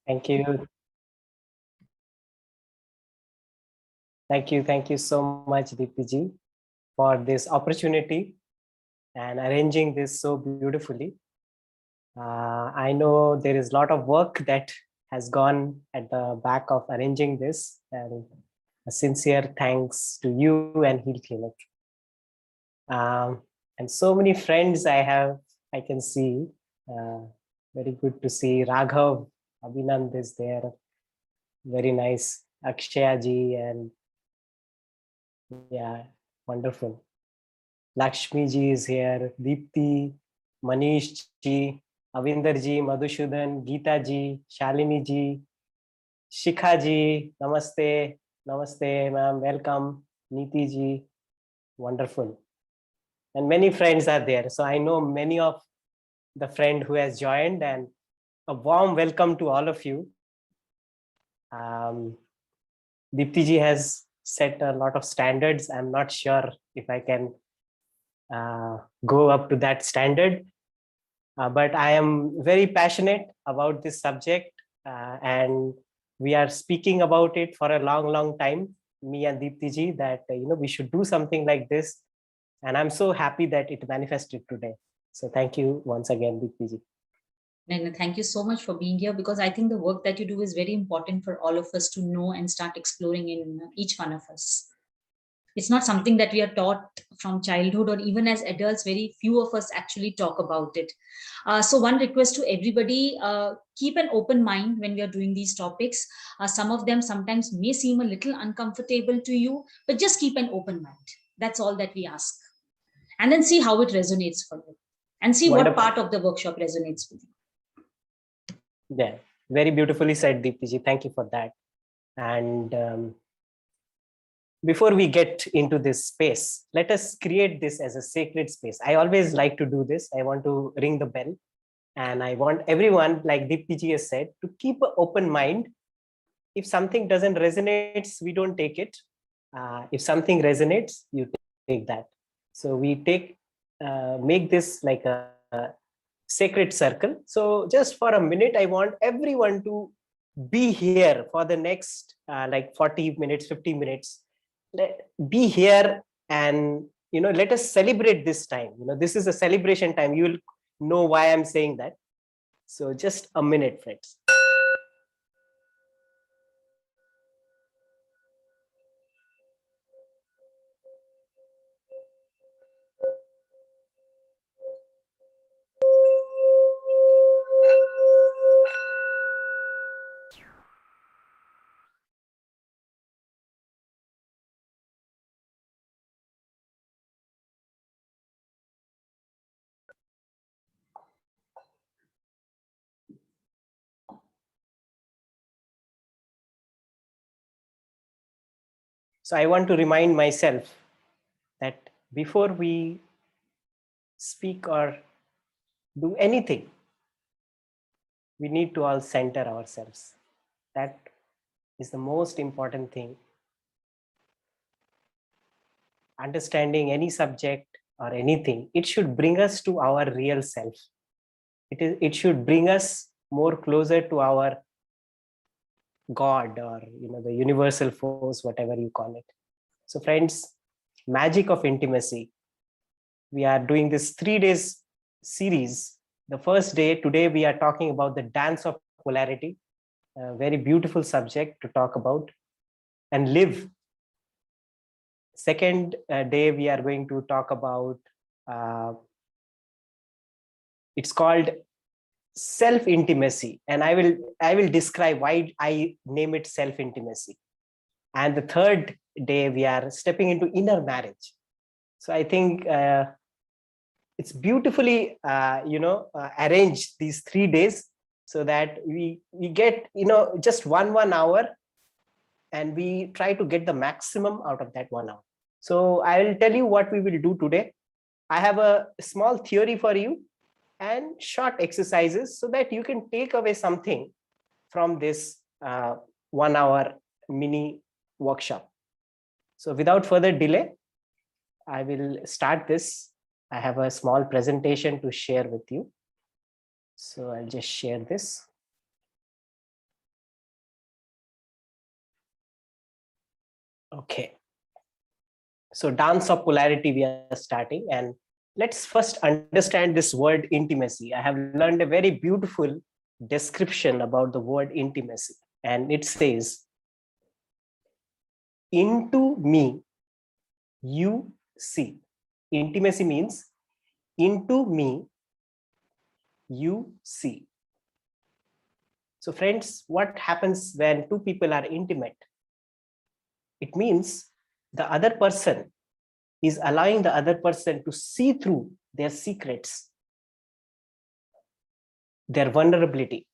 Thank you. Thank you so much, Deepti for this opportunity and arranging this so beautifully. I know there is a lot of work that has gone at the back of arranging this, and a sincere thanks to you and Heal Clinic. And so many friends I can see. Uh, Very good to see Raghav, Abhinand is there. Very nice. Akshaya ji, and yeah, wonderful. Lakshmi ji is here. Deepti, Manish ji, Avinder ji, Madhusudhan, Geeta ji, Shalini ji, Shikha ji, namaste. Namaste, ma'am. Welcome. Neeti ji, wonderful. And many friends are there. So I know many of the friend who has joined, and a warm welcome to all of you. Deepti ji has set a lot of standards. I'm not sure if I can go up to that standard, but I am very passionate about this subject, and we are speaking about it for a long time, me and Deepti ji, that we should do something like this, and I'm so happy that it manifested today. So thank you once again, Deepti ji. And thank you so much for being here, because I think the work that you do is very important for all of us to know and start exploring in each one of us. It's not something that we are taught from childhood, or even as adults, very few of us actually talk about it. So one request to everybody, keep an open mind when we are doing these topics. Some of them sometimes may seem a little uncomfortable to you, but just keep an open mind. That's all that we ask. And then see how it resonates for you, and see Wonderful. what part of the workshop resonates with you. Yeah, very beautifully said, Deepti ji. Thank you for that. And before we get into this space, let us create this as a sacred space. I always like to do this. I want to ring the bell, and I want everyone, like Deepti ji has said, to keep an open mind. If something doesn't resonate, we don't take it. If something resonates, you take that. So we make this like a sacred circle. So just for a minute, I want everyone to be here for the next like 40 minutes, 50 minutes. Be here, and let us celebrate this time. This is a celebration time. You will know why I'm saying that. So just a minute, friends. So I want to remind myself that before we speak or do anything, we need to all center ourselves. That is the most important thing. Understanding any subject or anything, it should bring us to our real self. It should bring us more closer to our God, or the universal force, whatever you call it. So friends, magic of intimacy. We are doing this 3 days series. The first day, today, we are talking about the dance of polarity, a very beautiful subject to talk about and live. Second day, we are going to talk about, it's called self-intimacy, and I will describe why I name it self-intimacy. And the third day, we are stepping into inner marriage. So I think it's beautifully arranged, these 3 days, so that we get just one hour, and we try to get the maximum out of that 1 hour. So I will tell you what we will do today. I have a small theory for you and short exercises, so that you can take away something from this 1 hour mini workshop. So without further delay, I will start this. I have a small presentation to share with you. So I'll just share this. Okay. So dance of polarity we are starting, and let's first understand this word intimacy. I have learned a very beautiful description about the word intimacy, and it says, into me you see. Intimacy means into me you see. So friends, what happens when two people are intimate? It means the other person is allowing the other person to see through their secrets, their vulnerability,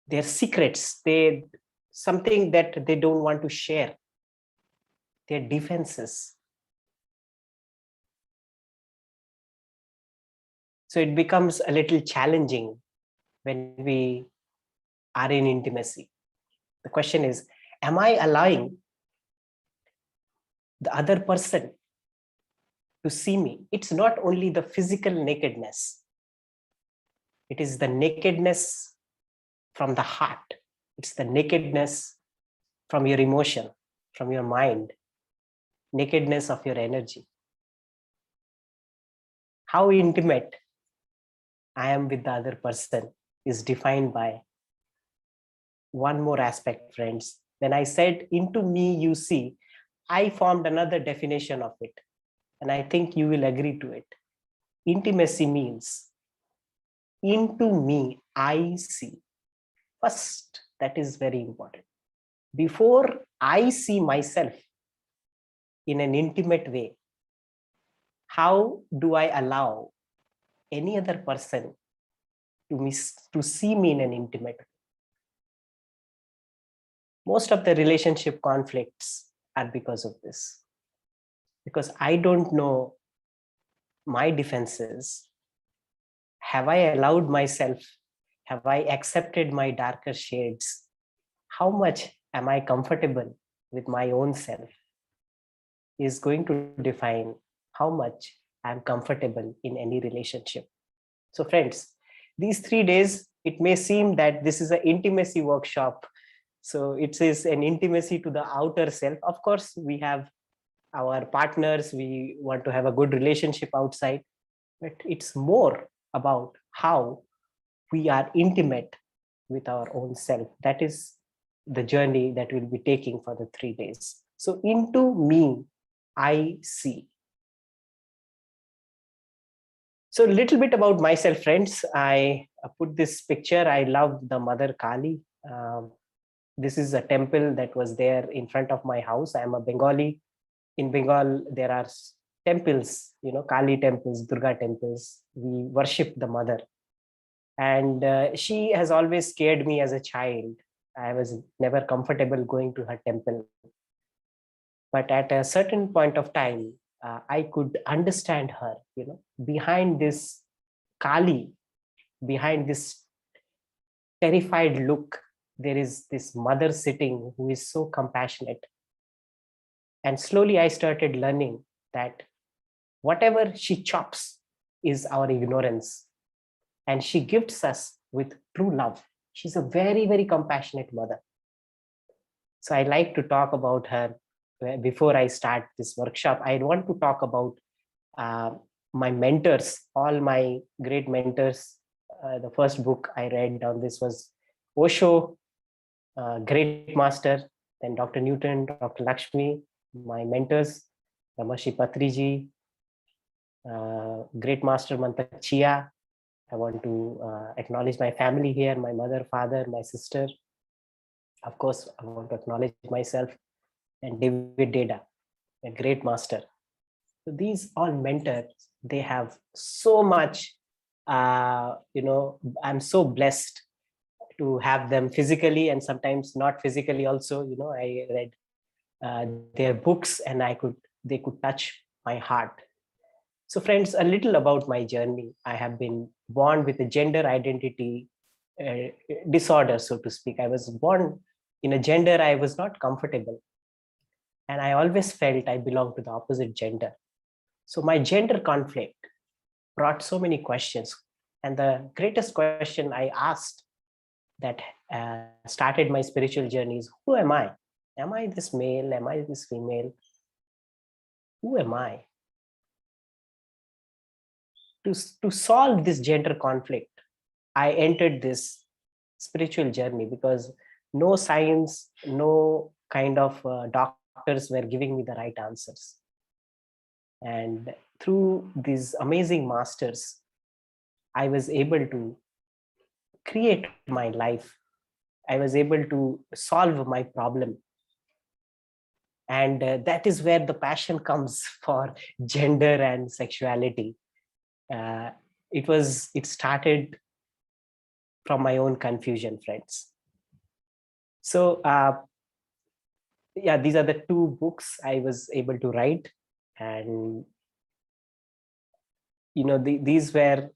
their secrets, they something that they don't want to share, their defenses. So it becomes a little challenging when we are in intimacy. The question is, am I allowing the other person to see me? It's not only the physical nakedness, it is the nakedness from the heart. It's the nakedness from your emotion, from your mind, nakedness of your energy. How intimate I am with the other person is defined by one more aspect, friends. When I said into me you see, I formed another definition of it, and I think you will agree to it. Intimacy means into me I see. First, that is very important. Before I see myself in an intimate way, how do I allow any other person to see me in an intimate way? Most of the relationship conflicts are because of this. Because I don't know my defenses. Have I allowed myself? Have I accepted my darker shades? How much am I comfortable with my own self is going to define how much I'm comfortable in any relationship. So friends, these 3 days, it may seem that this is an intimacy workshop. So it is an intimacy to the outer self. Of course, we have our partners, we want to have a good relationship outside, but it's more about how we are intimate with our own self. That is the journey that we'll be taking for the 3 days. So into me, I see. So a little bit about myself, friends. I put this picture. I love the Mother Kali. This is a temple that was there in front of my house. I am a Bengali. In Bengal, there are temples, Kali temples, Durga temples. We worship the mother. And she has always scared me as a child. I was never comfortable going to her temple. But at a certain point of time, I could understand her, behind this Kali, behind this terrified look, there is this mother sitting who is so compassionate. And slowly I started learning that whatever she chops is our ignorance. And she gifts us with true love. She's a very, very compassionate mother. So I like to talk about her. Before I start this workshop, I want to talk about my mentors, all my great mentors. The first book I read on this was Osho, great master, then Dr. Newton, Dr. Lakshmi, my mentors, Ramashi Patriji, great master Mantak Chia. I want to acknowledge my family here, my mother, father, my sister. Of course, I want to acknowledge myself, and David Deda, a great master. So these all mentors, they have so much, I'm so blessed to have them physically and sometimes not physically also. I read their books and they could touch my heart. So friends, a little about my journey. I have been born with a gender identity disorder, so to speak. I was born in a gender I was not comfortable. And I always felt I belonged to the opposite gender. So my gender conflict brought so many questions. And the greatest question I asked that started my spiritual journey is, who am I? Am I this male? Am I this female? Who am I? To solve this gender conflict, I entered this spiritual journey because no science, no kind of doctors were giving me the right answers. And through these amazing masters, I was able to create my life. I was able to solve my problem. And that is where the passion comes for gender and sexuality. Uh, it started from my own confusion, friends. So yeah, these are the two books I was able to write. And these were,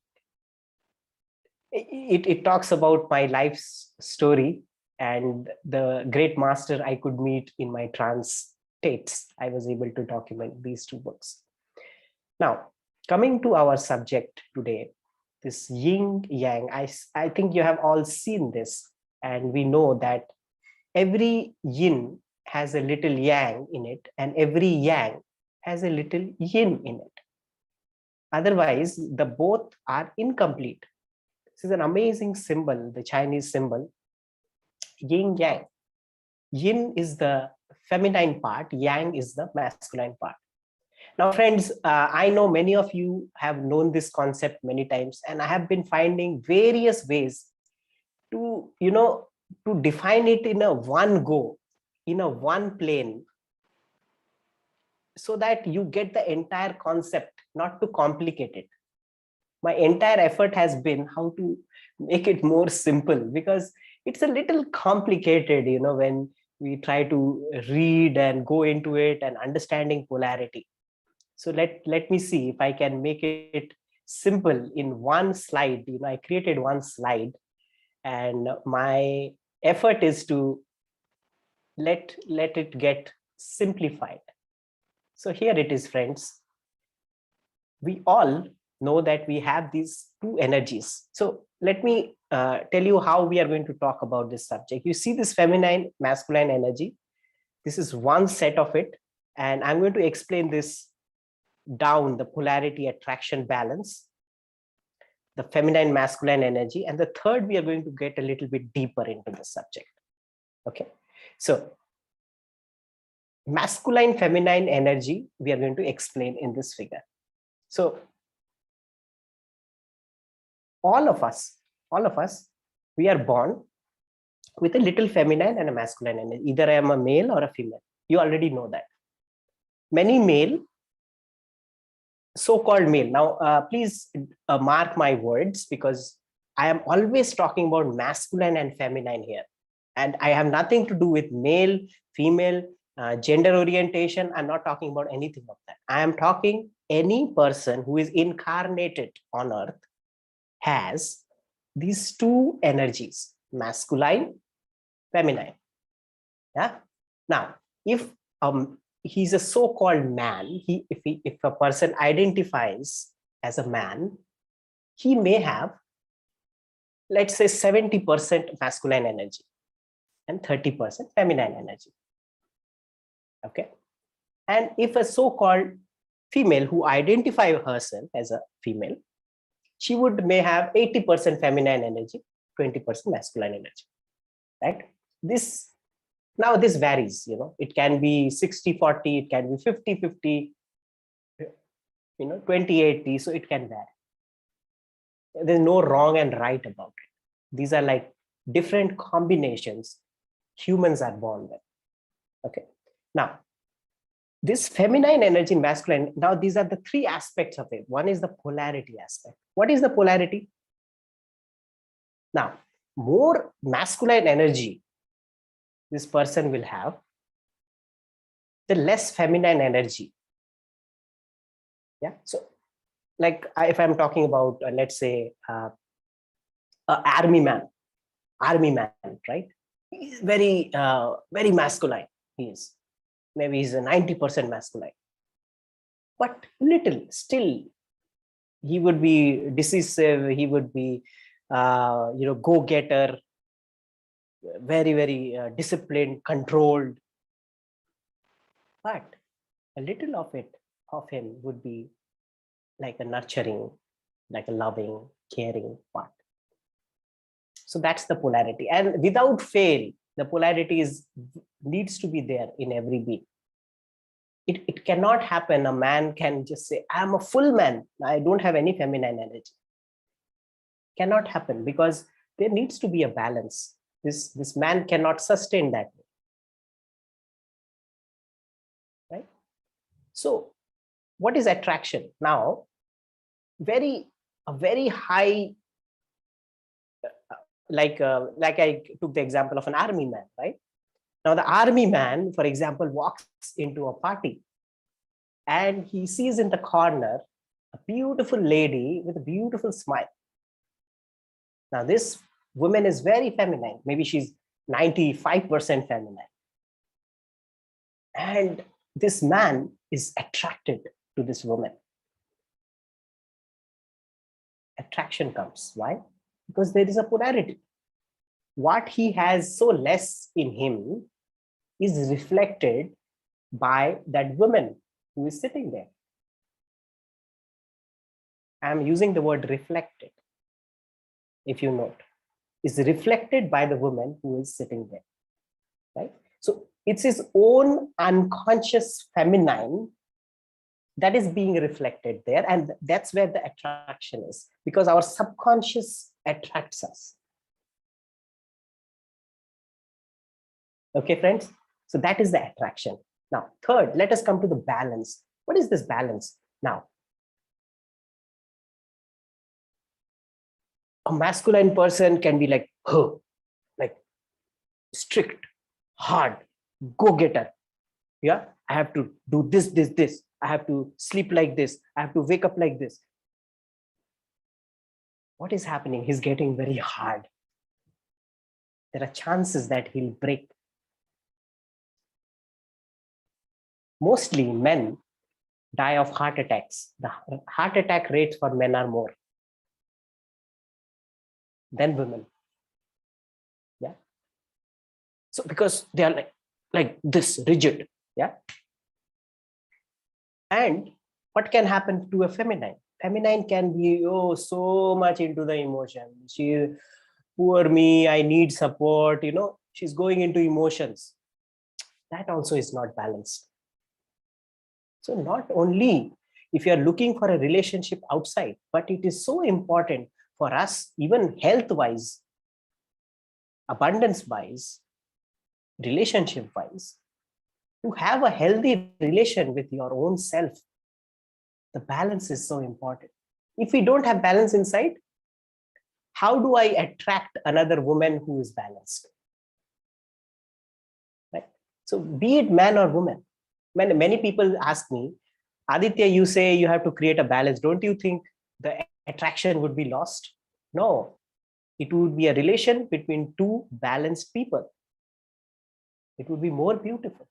it talks about my life's story and the great master I could meet in my trance states. I was able to document these two books. Now, coming to our subject today, this yin yang, I think you have all seen this, and we know that every yin has a little yang in it, and every yang has a little yin in it. Otherwise, the both are incomplete. This is an amazing symbol, the Chinese symbol, yin yang. Yin is the feminine part, yang is the masculine part. Now, friends, I know many of you have known this concept many times, and I have been finding various ways to, to define it in a one go, in a one plane, so that you get the entire concept, not to complicate it. My entire effort has been how to make it more simple, because it's a little complicated, when we try to read and go into it and understanding polarity. So let me see if I can make it simple in one slide. I created one slide, and my effort is to let it get simplified. So here it is, friends. We all know that we have these two energies. So let me tell you how we are going to talk about this subject. You see this feminine, masculine energy. This is one set of it. And I'm going to explain this down: the polarity, attraction, balance, the feminine, masculine energy. And the third, we are going to get a little bit deeper into the subject. Okay. So masculine, feminine energy, we are going to explain in this figure. So all of us, we are born with a little feminine and a masculine energy. Either I am a male or a female. You already know that. Many male, so-called male. Now, please mark my words, because I am always talking about masculine and feminine here. And I have nothing to do with male, female, gender orientation. I'm not talking about anything of that. I am talking any person who is incarnated on earth has these two energies, masculine, feminine. Yeah. Now, if he's a so-called man, if a person identifies as a man, he may have, let's say, 70% masculine energy and 30% feminine energy. Okay. And if a so-called female who identifies herself as a female, she may have 80% feminine energy, 20% masculine energy, right? This varies, it can be 60-40, it can be 50-50, 20-80, so it can vary. There's no wrong and right about it. These are like different combinations humans are born with. Okay. Now, this feminine energy, masculine, now these are the three aspects of it. One is the polarity aspect. What is the polarity? Now, more masculine energy this person will have, the less feminine energy. Yeah. So, like if I'm talking about, let's say, an army man, right? He's very, very masculine. Maybe he's a 90% masculine, but little still, he would be decisive. He would be, go-getter, very, very disciplined, controlled. but a little of him would be like a nurturing, like a loving, caring part. So that's the polarity. And without fail, the polarity needs to be there in every being. It cannot happen. A man can just say, I'm a full man, I don't have any feminine energy. Cannot happen, because there needs to be a balance. This man cannot sustain that, right? So what is attraction? Now, a very high, like I took the example of an army man, right? Now the army man, for example, walks into a party and he sees in the corner a beautiful lady with a beautiful smile. Now this woman is very feminine. Maybe she's 95% feminine. And this man is attracted to this woman. Attraction comes. Why? Because there is a polarity. What he has so less in him is reflected by that woman who is sitting there. I'm using the word reflected, if you note, is reflected by the woman who is sitting there, right? So it's his own unconscious feminine that is being reflected there, and that's where the attraction is, because our subconscious attracts us. Okay, friends? So that is the attraction. Now, third, let us come to the balance. What is this balance? Now, a masculine person can be like, oh, like strict, hard, go-getter. Yeah, I have to do this, this, this. I have to sleep like this. I have to wake up like this. What is happening? He's getting very hard. There are chances that he'll break. Mostly men die of heart attacks. The heart attack rates for men are more than women. Yeah. So because they are like this, rigid. Yeah. And what can happen to a feminine? Feminine can be so much into the emotion. She, poor me, I need support. She's going into emotions. That also is not balanced. So not only if you are looking for a relationship outside, but it is so important for us, even health-wise, abundance-wise, relationship-wise, to have a healthy relation with your own self. The balance is so important. If we don't have balance inside, how do I attract another woman who is balanced? Right? So be it man or woman. Many people ask me, Aditya, you say you have to create a balance. Don't you think the attraction would be lost? No, it would be a relation between two balanced people. It would be more beautiful.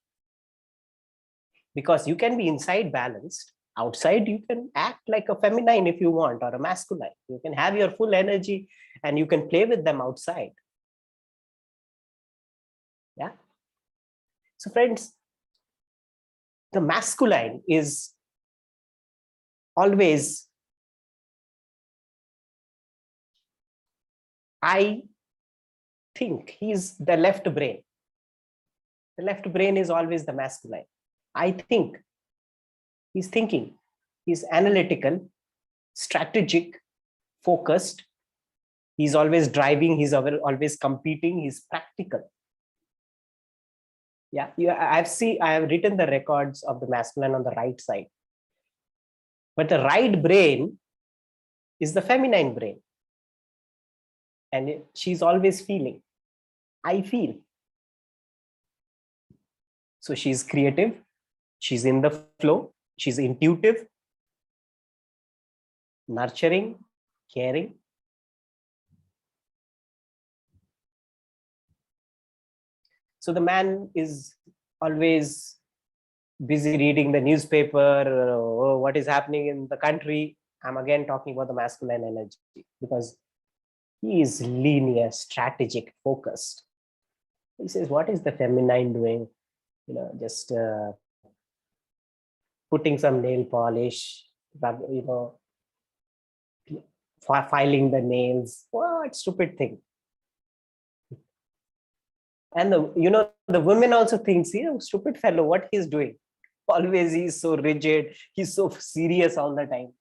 Because you can be inside balanced, outside you can act like a feminine if you want, or a masculine. You can have your full energy and you can play with them outside. Yeah. So friends, the masculine is always, I think, he's the left brain. The left brain is always the masculine. I think he's thinking, he's analytical, strategic, focused. He's always driving, he's always competing, he's practical. Yeah, I have written the records of the masculine on the right side. But the right brain is the feminine brain. And she's always feeling. I feel. So she's creative, she's in the flow, she's intuitive, nurturing, caring. So the man is always busy reading the newspaper, what is happening in the country. I'm again talking about the masculine energy, because he is linear, strategic, focused. He says, what is the feminine doing? Just putting some nail polish, filing the nails. What stupid thing. And the women also thinks, stupid fellow, what he's doing. Always he's so rigid, he's so serious all the time.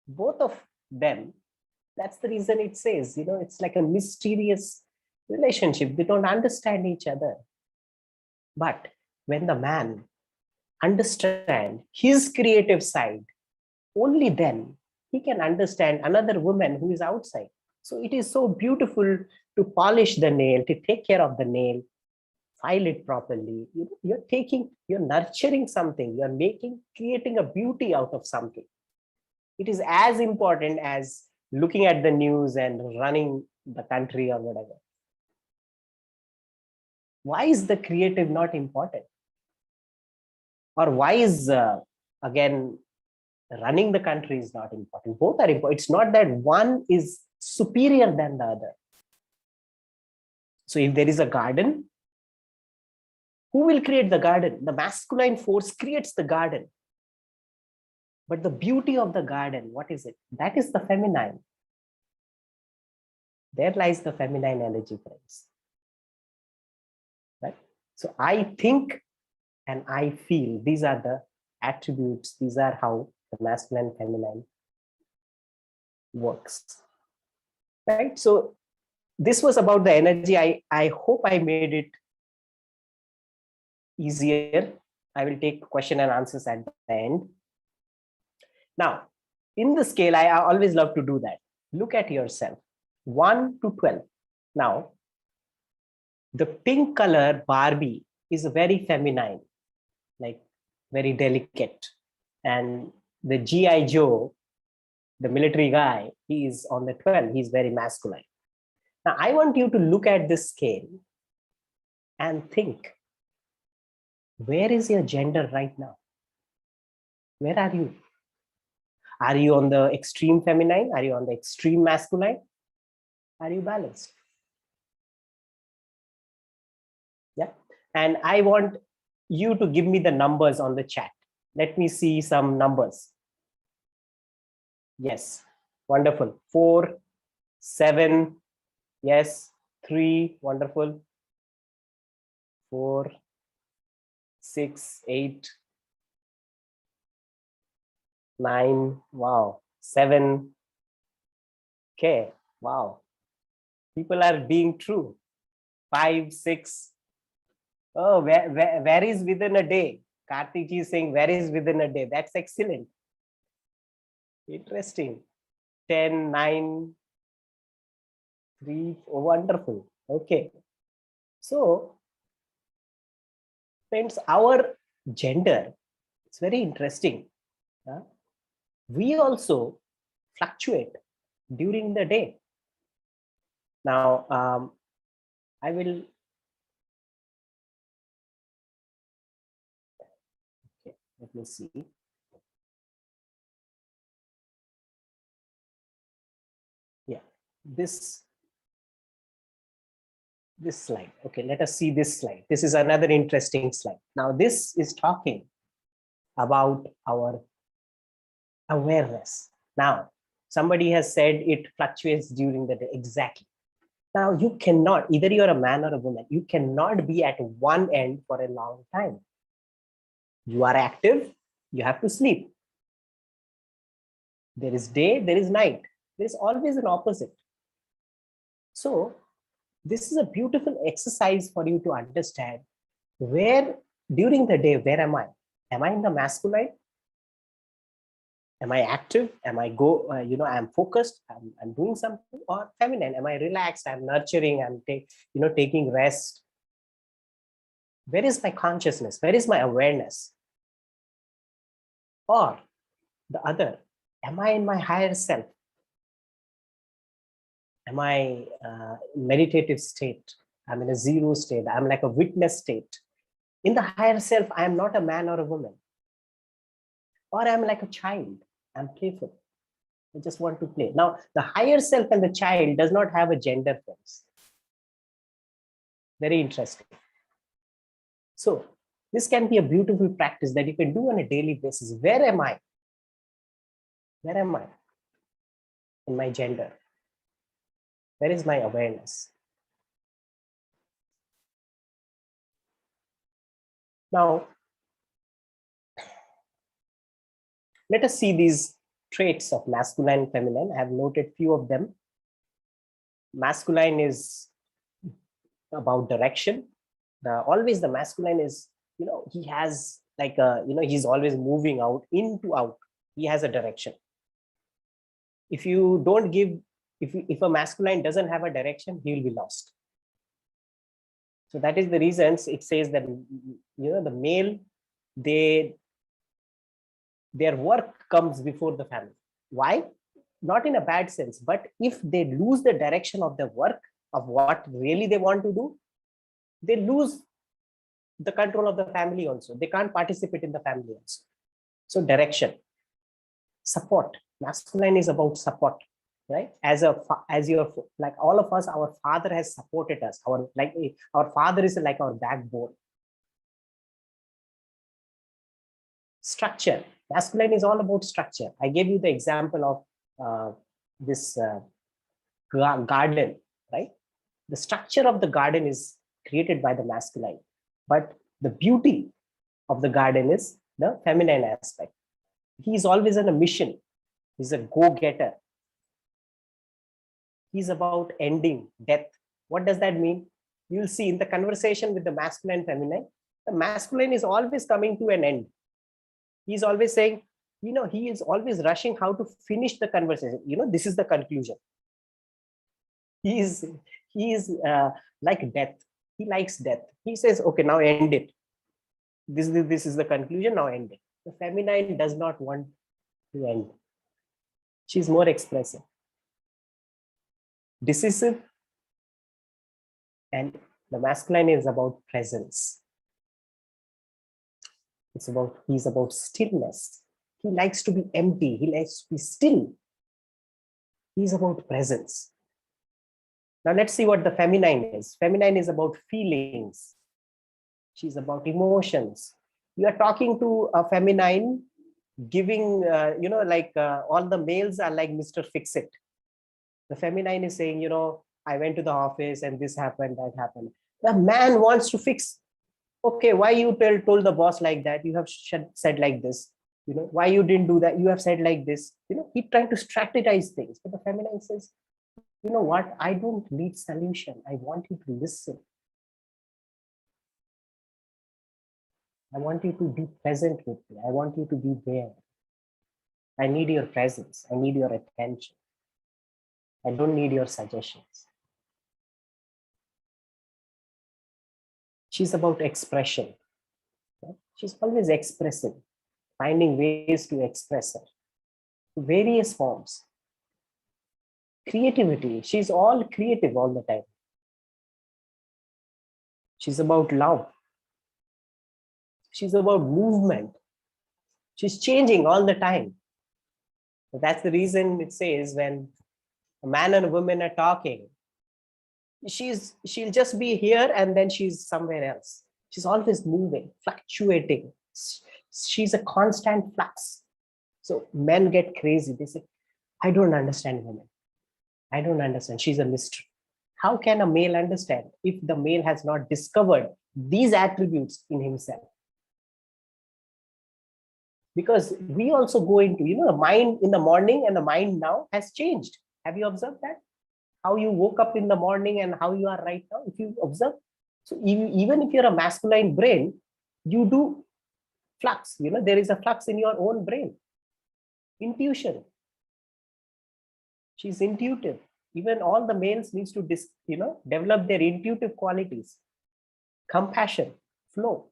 Both of them, that's the reason it says, it's like a mysterious relationship. They don't understand each other. But when the man understands his creative side, only then he can understand another woman who is outside. So it is so beautiful to polish the nail, to take care of the nail, file it properly. You're nurturing something, creating a beauty out of something. It is as important as looking at the news and running the country or whatever. Why is the creative not important? Or why is, again, running the country is not important? Both are important. It's not that one is superior than the other. So if there is a garden, who will create the garden? The masculine force creates the garden. But the beauty of the garden, what is it? That is the feminine. There lies the feminine energy, friends. Right? So I think and I feel these are the attributes, these are how the masculine and feminine works. Right? So this was about the energy. I hope I made it easier. I will take question and answers at the end. Now, in the scale, I always love to do that. Look at yourself, 1 to 12. Now, the pink color Barbie is very feminine, like very delicate. And the G.I. Joe, the military guy, he is on the 12, he's very masculine. Now, I want you to look at this scale and think, where is your gender right now? Where are you? Are you on the extreme feminine? Are you on the extreme masculine? Are you balanced? Yeah. And I want you to give me the numbers on the chat. Let me see some numbers. Yes. Wonderful. 4, 7. Yes. 3. Wonderful. 4, 6, 8. 9. Wow. 7. Okay. Wow. People are being true. 5, 6. Oh, where is within a day? Karthik ji is saying, where is within a day? That's excellent. Interesting. 10, 9, 3. Oh, wonderful. Okay. So, friends, our gender, it's very interesting. We also fluctuate during the day. Now, I will. Okay, let me see. Yeah, this slide. Okay, let us see this slide. This is another interesting slide. Now, this is talking about our awareness. Now, somebody has said it fluctuates during the day. Exactly. Now, you cannot, either you're a man or a woman, you cannot be at one end for a long time. You are active, you have to sleep. There is day, there is night. There is always an opposite. So, this is a beautiful exercise for you to understand where during the day, where am I? Am I in the masculine? Am I active? Am I I'm focused, I'm doing something, or feminine? Am I relaxed? I'm nurturing, I'm taking rest. Where is my consciousness? Where is my awareness? Or the other, am I in my higher self? Am I meditative state? I'm in a zero state. I'm like a witness state. In the higher self, I am not a man or a woman. Or I'm like a child. I'm playful. I just want to play. Now, the higher self and the child does not have a gender, friends. Very interesting. So This can be a beautiful practice that you can do on a daily basis. Where am I? Where am I in my gender? Where is my awareness? Now, let us see these traits of masculine and feminine. I have noted few of them. Masculine is about direction. Always the masculine is, he has like a, he's always moving out, into out. He has a direction. If you don't give, if a masculine doesn't have a direction, he will be lost. So that is the reasons it says that, the male, their work comes before the family. Why? Not in a bad sense, but if they lose the direction of their work, of what really they want to do, they lose the control of the family also. They can't participate in the family also. So direction, support. Masculine is about support, right? As your, like all of us, our father has supported us. Our father is like our backbone. Structure. Masculine is all about structure. I gave you the example of this garden, right? The structure of the garden is created by the masculine, but the beauty of the garden is the feminine aspect. He is always on a mission. He's a go-getter. He's about ending death. What does that mean? You'll see in the conversation with the masculine and feminine, the masculine is always coming to an end. He's always saying, he is always rushing how to finish the conversation. This is the conclusion. He is like death. He likes death. He says, okay, now end it. This is the conclusion, now end it. The feminine does not want to end. She's more expressive, decisive, and the masculine is about presence. He's about stillness. He likes to be empty. He likes to be still. He's about presence. Now let's see what the feminine is. Feminine is about feelings. She's about emotions. You are talking to a feminine, giving, all the males are like Mr. Fix-It. The feminine is saying, I went to the office and this happened, that happened. The man wants to fix. Okay, why you told the boss like that? You have said like this. Why you didn't do that? You have said like this. He trying to strategize things. But the feminine says, you know what? I don't need solution. I want you to listen. I want you to be present with me. I want you to be there. I need your presence. I need your attention. I don't need your suggestions. She's about expression. Right? She's always expressive, finding ways to express her. Various forms. Creativity. She's all creative all the time. She's about love. She's about movement. She's changing all the time. So that's the reason it says when a man and a woman are talking, she'll just be here and then she's somewhere else. She's always moving, fluctuating. She's a constant flux. So men get crazy. They say, I don't understand women. I don't understand. She's a mystery. How can a male understand if the male has not discovered these attributes in himself? Because we also go into, the mind in the morning and the mind now has changed. Have you observed that? How you woke up in the morning and how you are right now, if you observe. So even if you're a masculine brain, you do flux, there is a flux in your own brain. Intuition. She's intuitive. Even all the males needs to develop their intuitive qualities. Compassion, flow.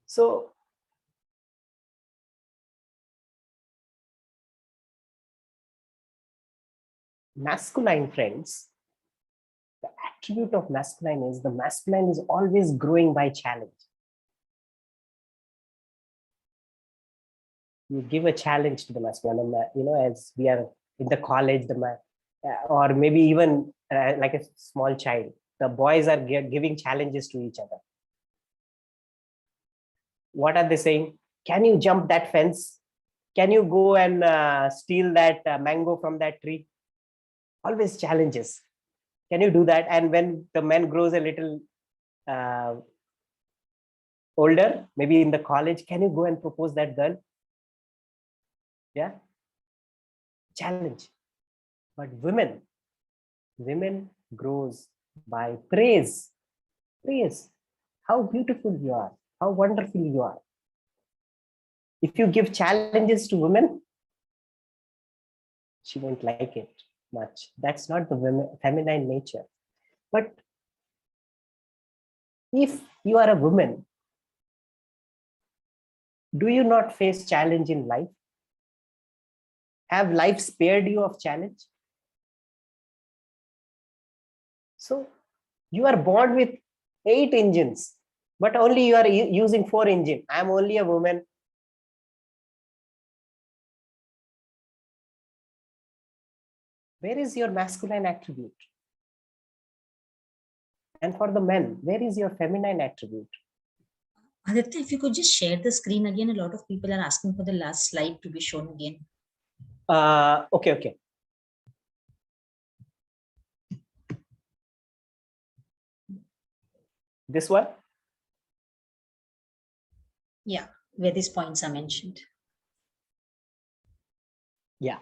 So masculine, friends, the attribute of masculine is the masculine is always growing by challenge. You give a challenge to the masculine, as we are in the college, or maybe even like a small child. the boys are giving challenges to each other. What are they saying? Can you jump that fence? Can you go and steal that mango from that tree? Always challenges. Can you do that? And when the man grows a little uh, older, maybe in the college, can you go and propose that girl? Yeah, challenge. But women grows by praise. Praise. How beautiful you are. How wonderful you are. If you give challenges to women, she won't like it much. That's not the feminine nature. But if you are a woman, do you not face challenge in life? Have life spared you of challenge? So you are born with 8 engines, but only you are using 4 engines. I'm only a woman. Where is your masculine attribute? And for the men, where is your feminine attribute? Aditya, if you could just share the screen again, a lot of people are asking for the last slide to be shown again. Okay. This one? Yeah, where these points are mentioned. Yeah.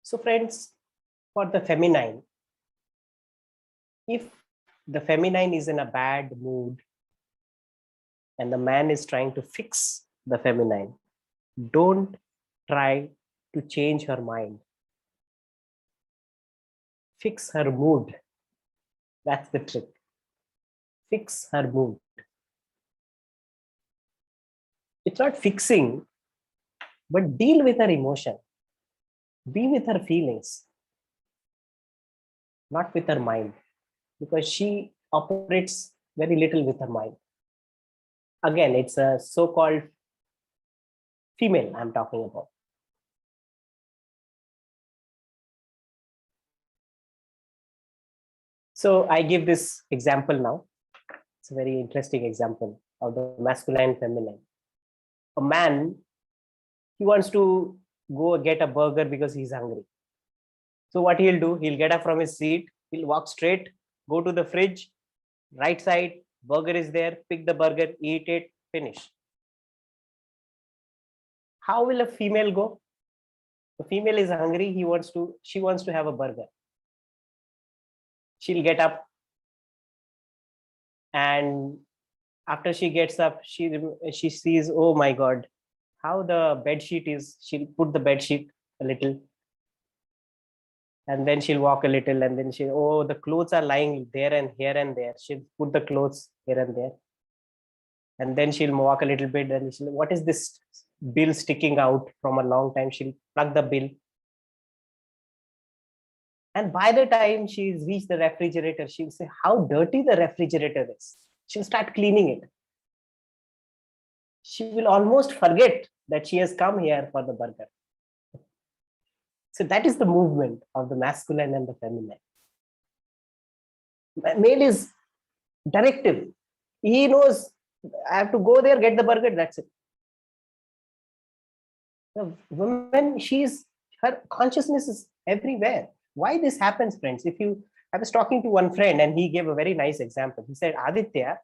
So friends, for the feminine, if the feminine is in a bad mood and the man is trying to fix the feminine, don't try to change her mind. Fix her mood. That's the trick. Fix her mood. It's not fixing, but deal with her emotion. Be with her feelings, not with her mind, because she operates very little with her mind. Again, it's a so-called female I'm talking about. So I give this example now. It's a very interesting example of the masculine and feminine. A man, he wants to go get a burger because he's hungry. So what he'll do, he'll get up from his seat, he'll walk straight, go to the fridge, right side, burger is there, pick the burger, eat it, finish. How will a female go? The female is hungry, she wants to have a burger. She'll get up, and after she gets up, she sees, oh my God, how the bed sheet is. She'll put the bed sheet a little, and then she'll walk a little, and then oh, the clothes are lying there and here and there. She'll put the clothes here and there, and then she'll walk a little bit, and what is this bill sticking out from a long time? She'll plug the bill, and by the time she's reached the refrigerator, she'll say how dirty the refrigerator is. She'll start cleaning it. She will almost forget that she has come here for the burger. So that is the movement of the masculine and the feminine. Male is directive. He knows I have to go there, get the burger, that's it. The woman, her consciousness is everywhere. Why this happens, friends? I was talking to one friend and he gave a very nice example. He said, Aditya,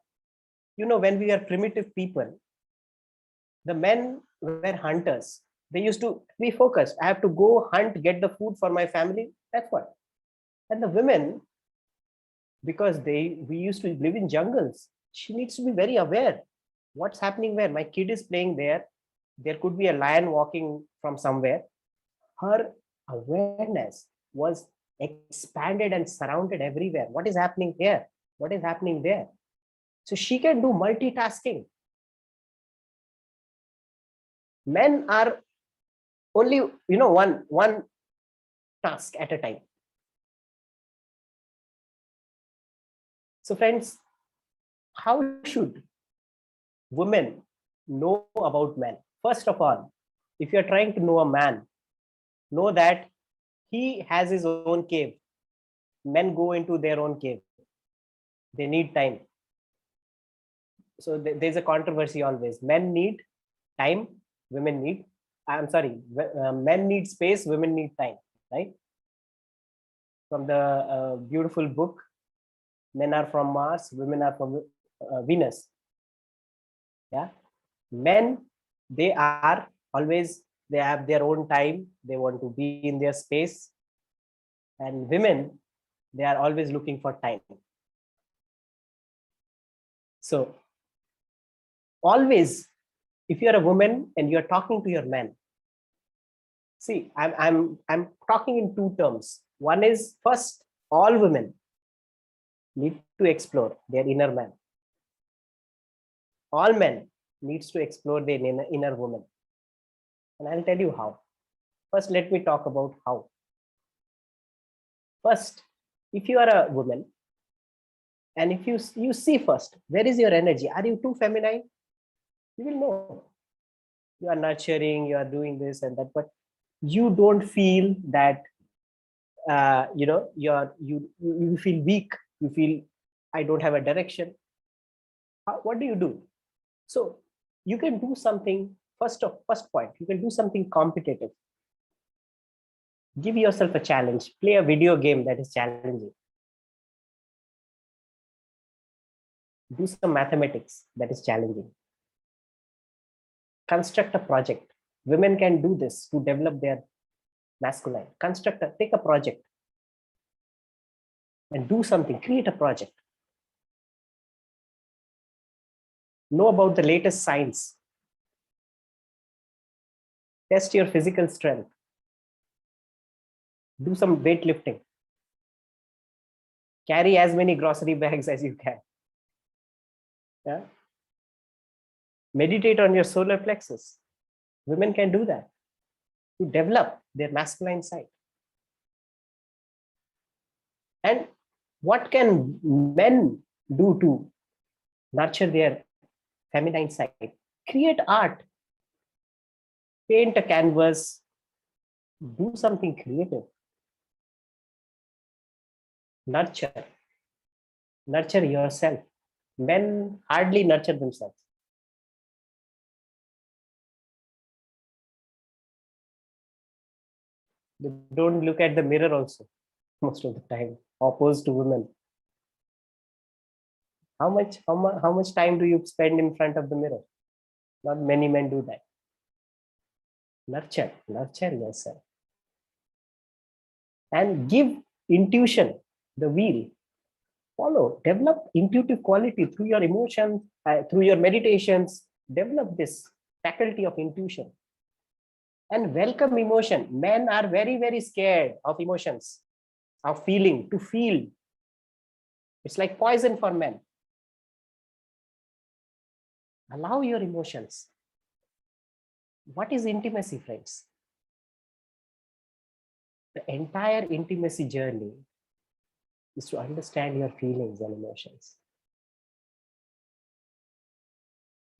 when we were primitive people, the men were hunters. They used to be focused. I have to go hunt, get the food for my family. That's what. And the women, because we used to live in jungles, she needs to be very aware. What's happening where? My kid is playing there. There could be a lion walking from somewhere. Her awareness was expanded and surrounded everywhere. What is happening here? What is happening there? So she can do multitasking. Men are only, one task at a time. So friends, how should women know about men? First of all, if you're trying to know a man, know that he has his own cave. Men go into their own cave. They need time. So there's a controversy always. Men need time, women need, I'm sorry, men need space, women need time, right? From the beautiful book, Men Are From Mars, Women Are From Venus. Yeah. Men, they are always, they have their own time. They want to be in their space. And women, they are always looking for time. So always, if you're a woman and you're talking to your man, see, I'm talking in two terms. One is, first, all women need to explore their inner man. All men needs to explore their inner woman. And I'll tell you how. First, let me talk about how. First, if you are a woman, and if you see first, where is your energy? Are you too feminine? You will know. You are nurturing, you are doing this and that, but you don't feel that you feel weak, you feel I don't have a direction. What do you do? So you can do something. First point, you can do something competitive. Give yourself a challenge. Play a video game that is challenging. Do some mathematics that is challenging. Construct a project. Women can do this to develop their masculine. Take a project and do something. Create a project. Know about the latest science. Test your physical strength. Do some weightlifting. Carry as many grocery bags as you can. Yeah? Meditate on your solar plexus. Women can do that to develop their masculine side. And what can men do to nurture their feminine side? Create art. Paint a canvas. Do something creative. Nurture. Nurture yourself. Men hardly nurture themselves. They don't look at the mirror also most of the time, opposed to women. How much time do you spend in front of the mirror? Not many men do that. Nurture yourself. And give intuition the wheel. Follow, develop intuitive quality through your emotions, through your meditations. Develop this faculty of intuition. And welcome emotion. Men are very, very scared of emotions, of feeling, to feel. It's like poison for men. Allow your emotions. What is intimacy, friends? The entire intimacy journey is to understand your feelings and emotions.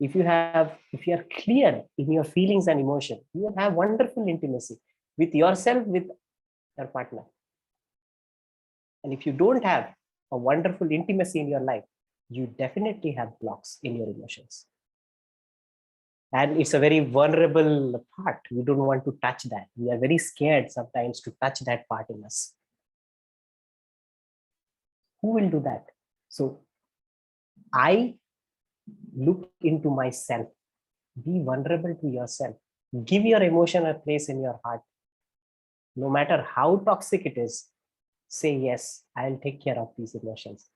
If you are clear in your feelings and emotion, you will have wonderful intimacy with yourself, with your partner. And if you don't have a wonderful intimacy in your life, you definitely have blocks in your emotions. And it's a very vulnerable part. We don't want to touch that. We are very scared sometimes to touch that part in us. Who will do that? So I look into myself. Be vulnerable to yourself. Give your emotion a place in your heart. No matter how toxic it is, say, yes, I'll take care of these emotions.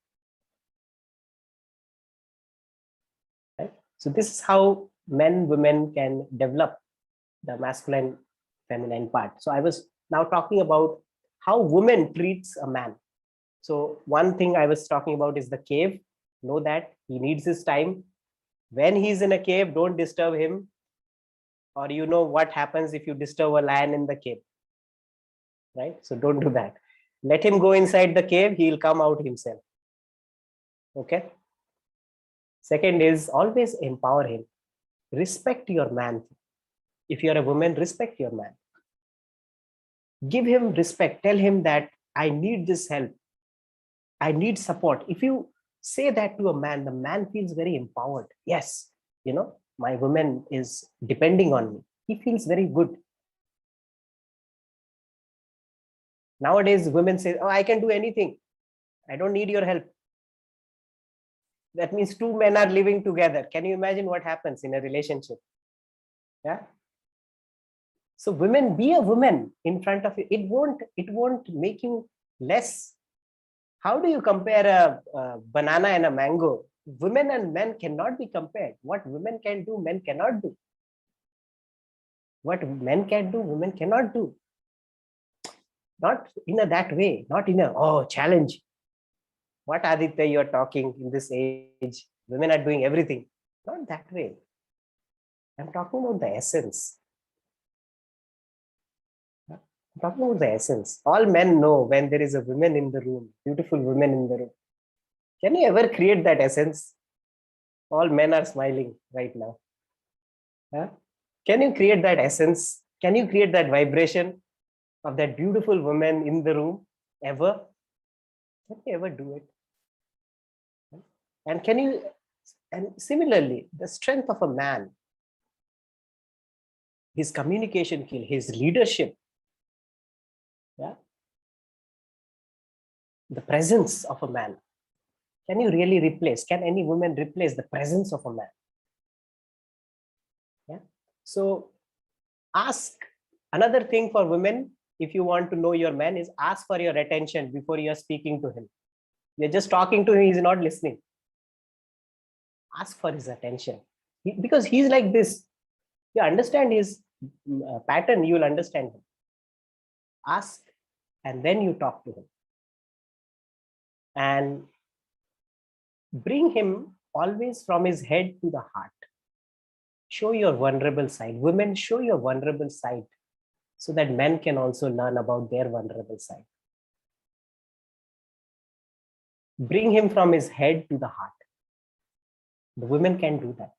Right? So this is how men, women can develop the masculine, feminine part. So I was now talking about how women treats a man. So one thing I was talking about is the cave. Know that he needs his time. When he's in a cave, don't disturb him. Or you know what happens if you disturb a lion in the cave, right? So don't do that. Let him go inside the cave. He'll come out himself. Okay. Second is always empower him. Respect your man. If you're a woman, respect your man. Give him respect. Tell him that I need this help. I need support. If you say that to a man, the man feels very empowered. Yes, my woman is depending on me. He feels very good. Nowadays, women say, oh, I can do anything. I don't need your help. That means two men are living together. Can you imagine what happens in a relationship? Yeah. So women, be a woman in front of you. It won't make you less. How do you compare a banana and a mango? Women and men cannot be compared. What women can do, men cannot do. What men can do, women cannot do. Not in that way, not in challenge. What Aditya you're talking in this age? Women are doing everything. Not that way. I'm talking about the essence. I'm talking about the essence. All men know when there is a woman in the room, beautiful women in the room. Can you ever create that essence? All men are smiling right now. Huh? Can you create that essence? Can you create that vibration of that beautiful woman in the room ever? Can you ever do it? And similarly, the strength of a man, his communication skill, his leadership, yeah, the presence of a man. Can you really replace? Can any woman replace the presence of a man? Yeah. So ask. Another thing for women, if you want to know your man, is ask for your attention before you are speaking to him. You're just talking to him, he's not listening. Ask for his attention. Because he's like this. You understand his pattern, you will understand him. Ask, and then you talk to him. And bring him always from his head to the heart. Show your vulnerable side. Women, show your vulnerable side so that men can also learn about their vulnerable side. Bring him from his head to the heart. The women can do that.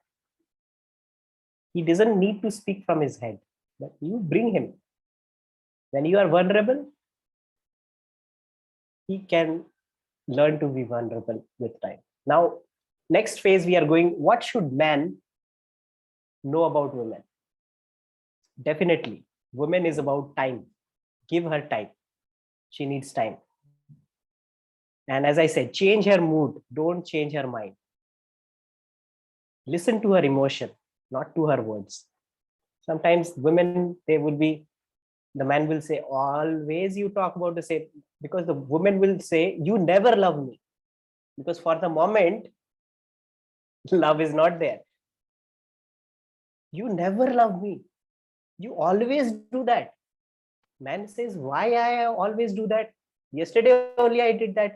He doesn't need to speak from his head, but you bring him. When you are vulnerable, he can learn to be vulnerable with time. Now, next phase we are going, what should men know about women? Definitely, women is about time. Give her time. She needs time. And as I said, change her mood. Don't change her mind. Listen to her emotion, not to her words. Sometimes women, the man will say, always you talk about the same, because the woman will say, you never love me. Because for the moment, love is not there. You never love me. You always do that. Man says, why I always do that? Yesterday only I did that.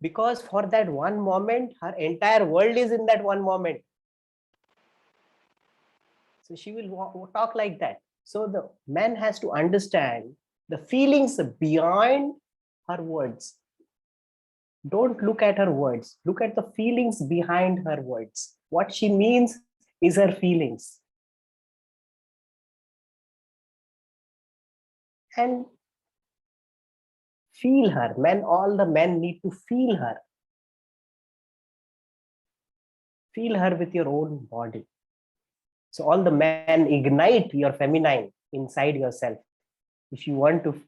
Because for that one moment, her entire world is in that one moment. So she will talk like that. So the man has to understand the feelings behind her words. Don't look at her words. Look at the feelings behind her words. What she means is her feelings. And feel her. All the men need to feel her. Feel her with your own body. So all the men, ignite your feminine inside yourself if you want to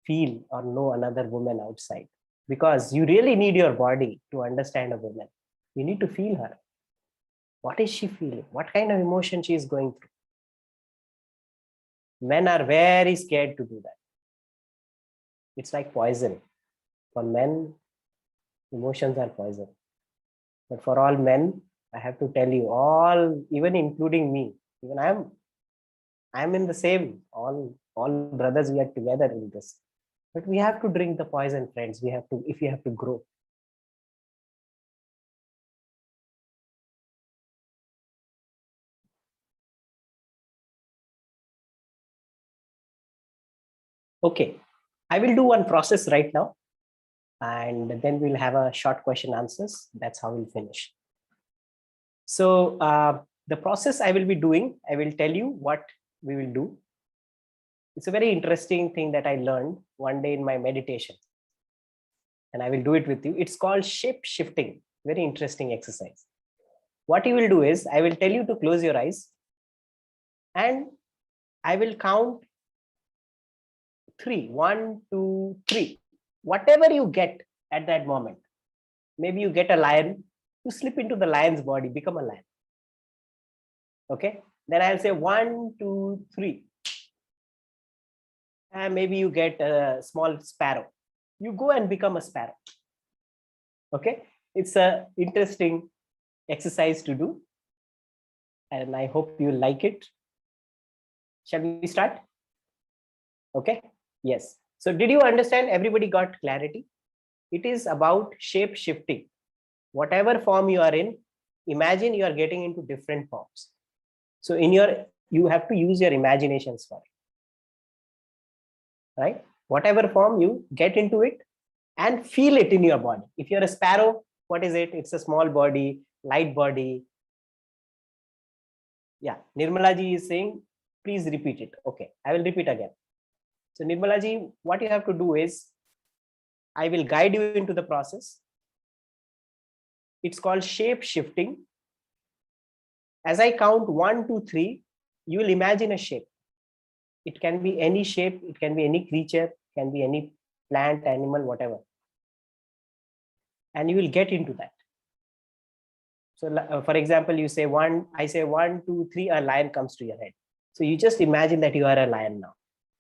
feel or know another woman outside. Because you really need your body to understand a woman. You need to feel her. What is she feeling? What kind of emotion she is going through? Men are very scared to do that. It's like poison. For men, emotions are poison. But for all men, I have to tell you, all, even including me, even I'm in the same, all brothers, we are together in this. But we have to drink the poison, friends. If we have to grow. Okay, I will do one process right now, and then we'll have a short question answers. That's how we'll finish. So the process I will be doing, I will tell you what we will do. It's a very interesting thing that I learned one day in my meditation, and I will do it with you. It's called shape shifting. Very interesting exercise. What you will do is, I will tell you to close your eyes, and I will count three. 1, 2, 3. Whatever you get at that moment. Maybe you get a lion, you slip into the lion's body, become a lion. Okay. Then I'll say 1, 2, 3. And maybe you get a small sparrow. You go and become a sparrow. Okay. It's a interesting exercise to do. And I hope you like it. Shall we start? Okay. Yes. So did you understand? Everybody got clarity? It is about shape shifting. Whatever form you are in, imagine you are getting into different forms. So you have to use your imaginations for it, right? Whatever form you get into it and feel it in your body. If you're a sparrow, what is it? It's a small body, light body. Yeah, Nirmala ji is saying, please repeat it. Okay, I will repeat again. So Nirmala ji, what you have to do is, I will guide you into the process. It's called shape shifting. As I count 1, 2, 3, you will imagine a shape. It can be any shape, it can be any creature, it can be any plant, animal, whatever. And you will get into that. So for example, you say one, I say 1, 2, 3, a lion comes to your head. So you just imagine that you are a lion now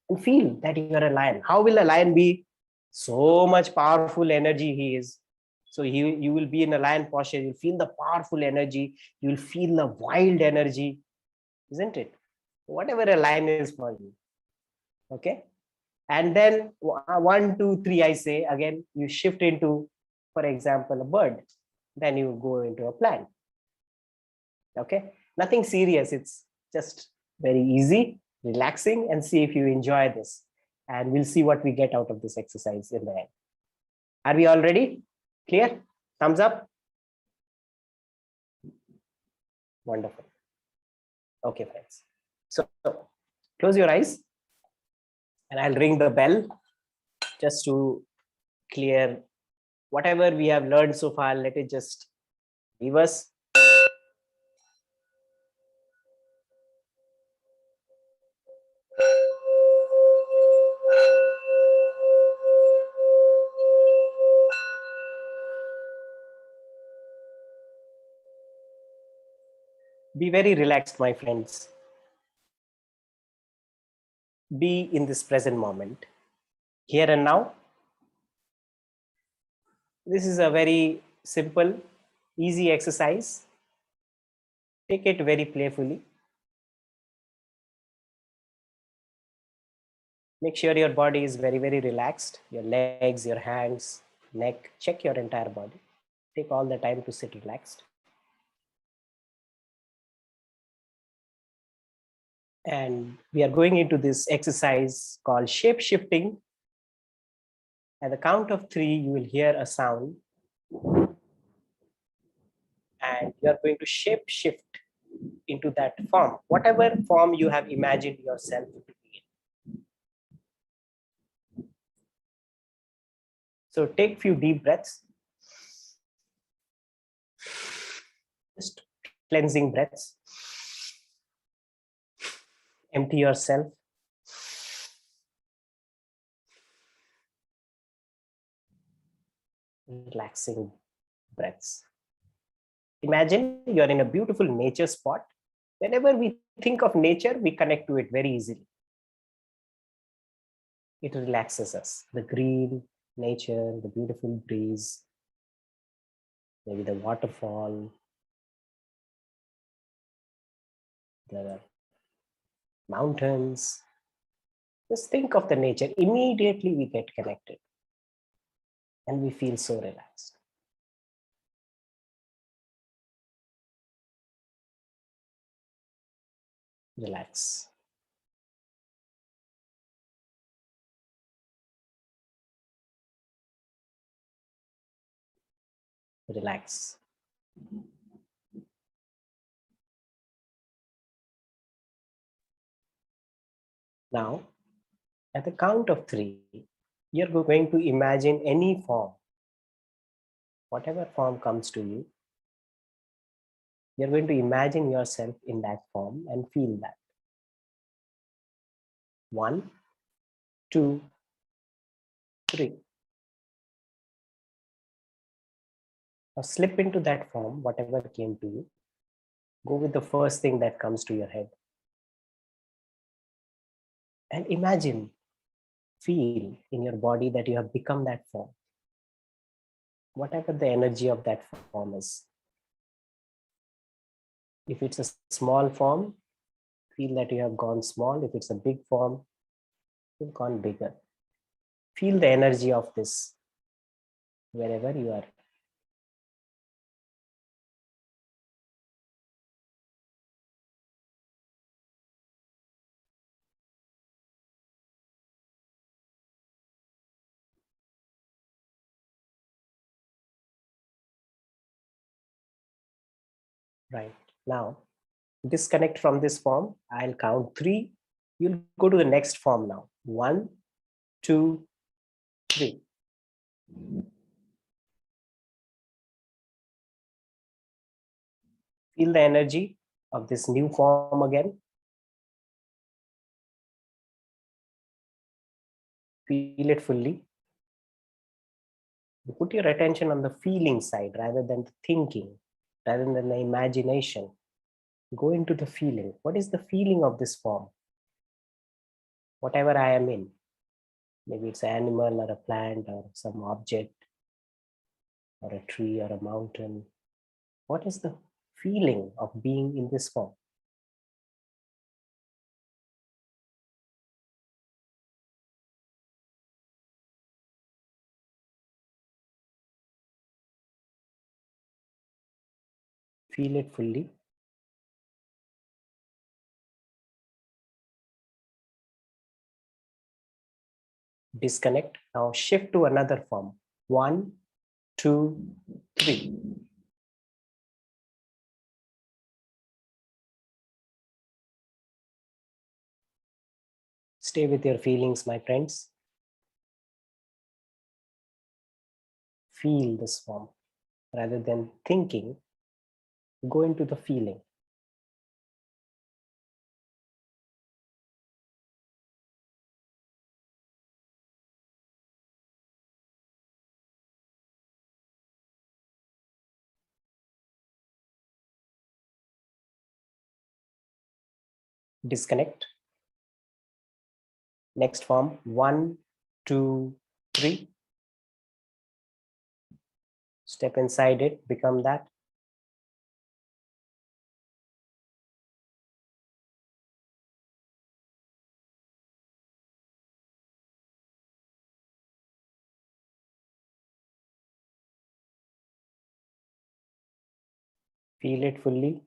and feel that you are a lion. How will a lion be? So much powerful energy he is. So you will be in a lion posture. You'll feel the powerful energy. You'll feel the wild energy, isn't it? Whatever a lion is for you. Okay. And then 1, 2, 3, I say again, you shift into, for example, a bird. Then you go into a plant. Okay. Nothing serious. It's just very easy, relaxing, and see if you enjoy this. And we'll see what we get out of this exercise in the end. Are we all ready? Clear? Thumbs up. Wonderful. Okay, friends. So close your eyes and I'll ring the bell just to clear whatever we have learned so far. Let it just leave us. Be very relaxed, my friends. Be in this present moment, here and now. This is a very simple, easy exercise. Take it very playfully. Make sure your body is very, very relaxed. Your legs, your hands, neck, check your entire body. Take all the time to sit relaxed. And we are going into this exercise called shape shifting. At the count of 3, you will hear a sound. And you are going to shape shift into that form, whatever form you have imagined yourself to be in. So take few deep breaths. Just cleansing breaths. Empty yourself. Relaxing breaths. Imagine you're in a beautiful nature spot. Whenever we think of nature, we connect to it very easily. It relaxes us. The green, nature, the beautiful breeze, maybe the waterfall, the mountains. Just think of the nature. Immediately we get connected and we feel so relaxed. Relax. Relax. Now, At the count of 3, you're going to imagine any form, whatever form comes to you. You're going to imagine yourself in that form and feel that. 1, 2, 3. Now slip into that form, whatever came to you. Go with the first thing that comes to your head. And imagine, feel in your body that you have become that form. Whatever the energy of that form is. If it's a small form, feel that you have gone small. If it's a big form, you've gone bigger. Feel the energy of this wherever you are. Right. Now, disconnect from this form. I'll count 3. You'll go to the next form now. 1, 2, 3. Feel the energy of this new form again. Feel it fully. Put your attention on the feeling side rather than the thinking, rather than the imagination. Go into the feeling. What is the feeling of this form? Whatever I am in. Maybe it's an animal or a plant or some object or a tree or a mountain. What is the feeling of being in this form? Feel it fully. Disconnect. Now shift to another form. 1, 2, 3. Stay with your feelings, my friends. Feel this form. Rather than thinking, go into the feeling. Disconnect. Next form. 1, 2, 3. Step inside it, become that. Feel it fully.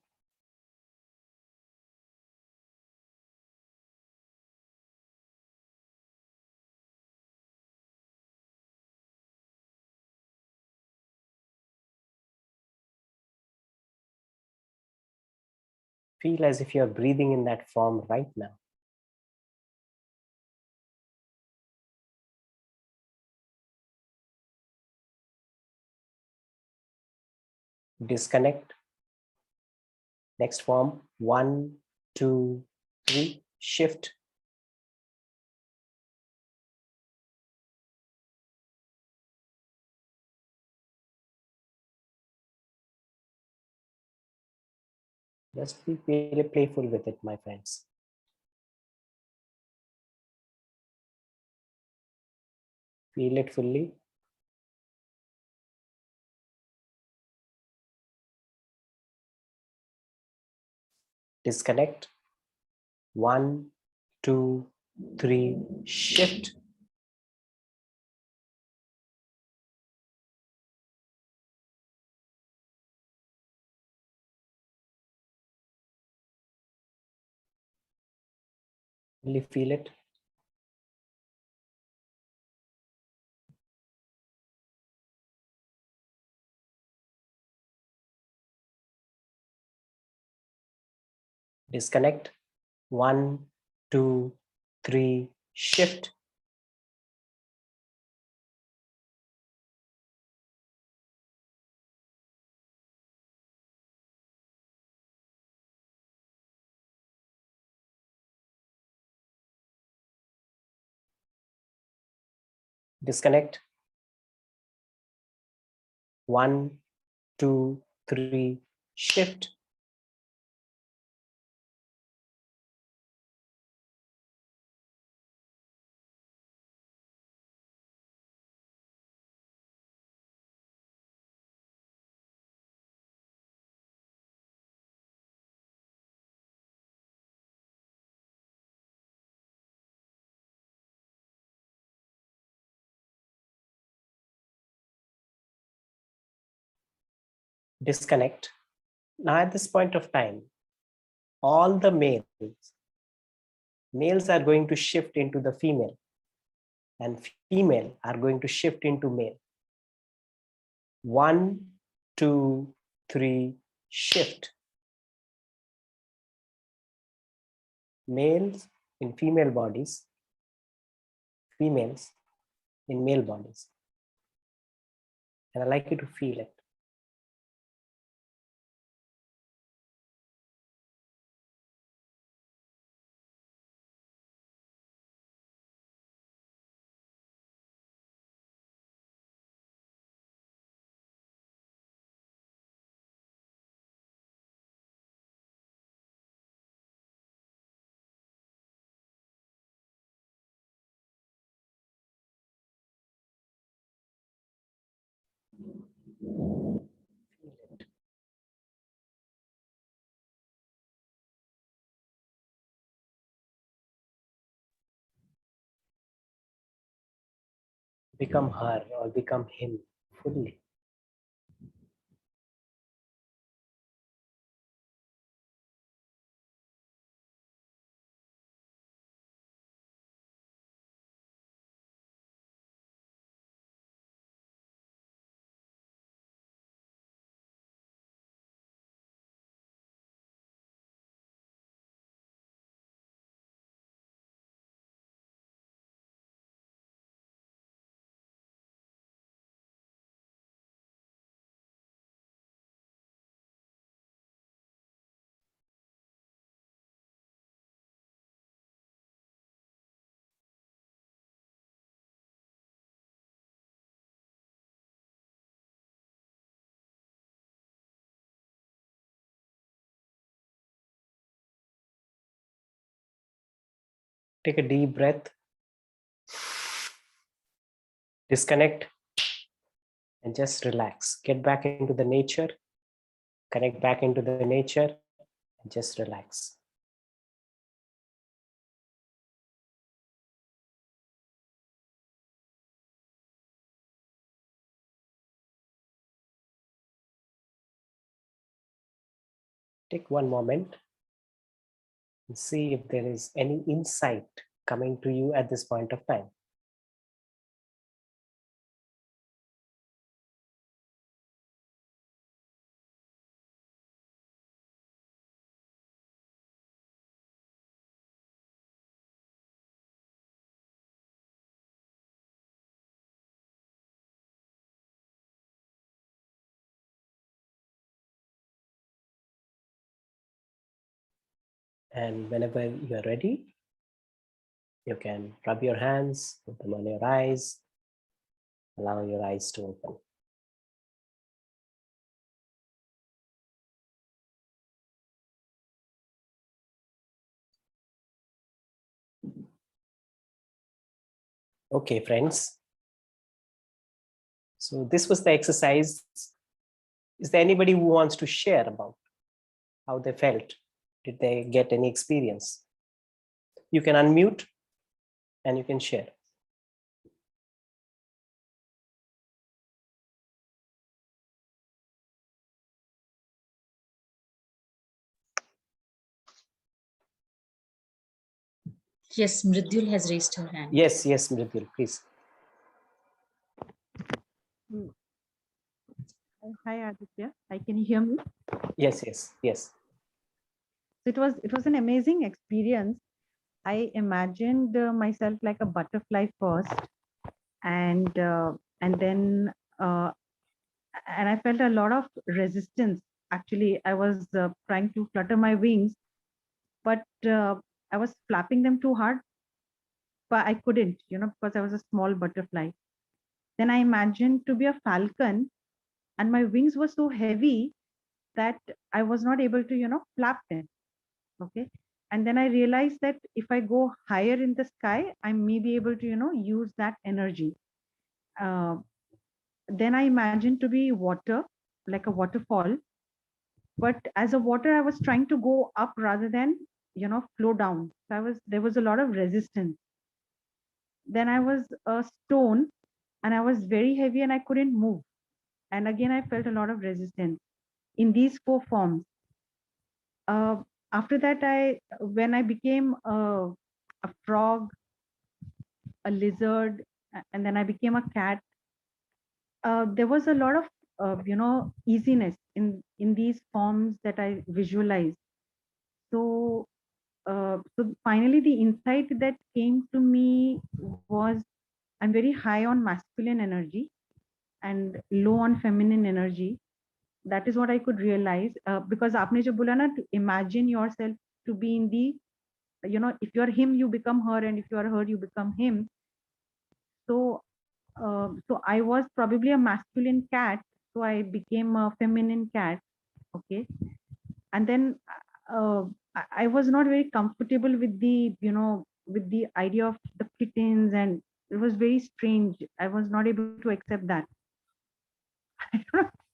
Feel as if you're breathing in that form right now. Disconnect. Next form. 1, 2, 3. Shift. Just be very playful with it, my friends. Feel it fully. Disconnect. 1, 2, 3. Shift. Really feel it. Disconnect. 1, 2, 3. shift. Disconnect. 1, 2, 3, shift. Disconnect. Now at this point of time, all the males are going to shift into the female, and female are going to shift into male. 1, 2, 3, shift. Males in female bodies, females in male bodies. And I'd like you to feel it. Become her or become him fully. Take a deep breath. Disconnect and just relax. Get back into the nature. Connect back into the nature and just relax. Take one moment and see if there is any insight coming to you at this point of time. And whenever you're ready, you can rub your hands, put them on your eyes, allow your eyes to open. Okay, friends. So this was the exercise. Is there anybody who wants to share about how they felt? Did they get any experience? You can unmute and you can share. Yes, Mridyul has raised her hand. Yes, Mridul, please. Hi Aditya, hi, can you hear me? Yes. It was an amazing experience. I imagined myself like a butterfly first, and then uh, and I felt a lot of resistance. Actually, I was trying to flutter my wings, but I was flapping them too hard, but I couldn't, because I was a small butterfly. Then I imagined to be a falcon, and my wings were so heavy that I was not able to, flap them. Okay. And then I realized that if I go higher in the sky, I may be able to, use that energy. Uh, then I imagined to be water, like a waterfall. But as a water, I was trying to go up rather than, flow down. So there was a lot of resistance. Then I was a stone, and I was very heavy and I couldn't move. And again, I felt a lot of resistance in these four forms. Uh, After that, when I became a frog, a lizard, and then I became a cat, there was a lot of easiness in these forms that I visualized. So so finally, the insight that came to me was I'm very high on masculine energy and low on feminine energy. That is what I could realize, because आपने जो बोला ना, to imagine yourself to be in the, if you're him you become her, and if you are her you become him. So so I was probably a masculine cat, so I became a feminine cat. Okay. And then uh, I was not very comfortable with the, with the idea of the kittens, and it was very strange. I was not able to accept that.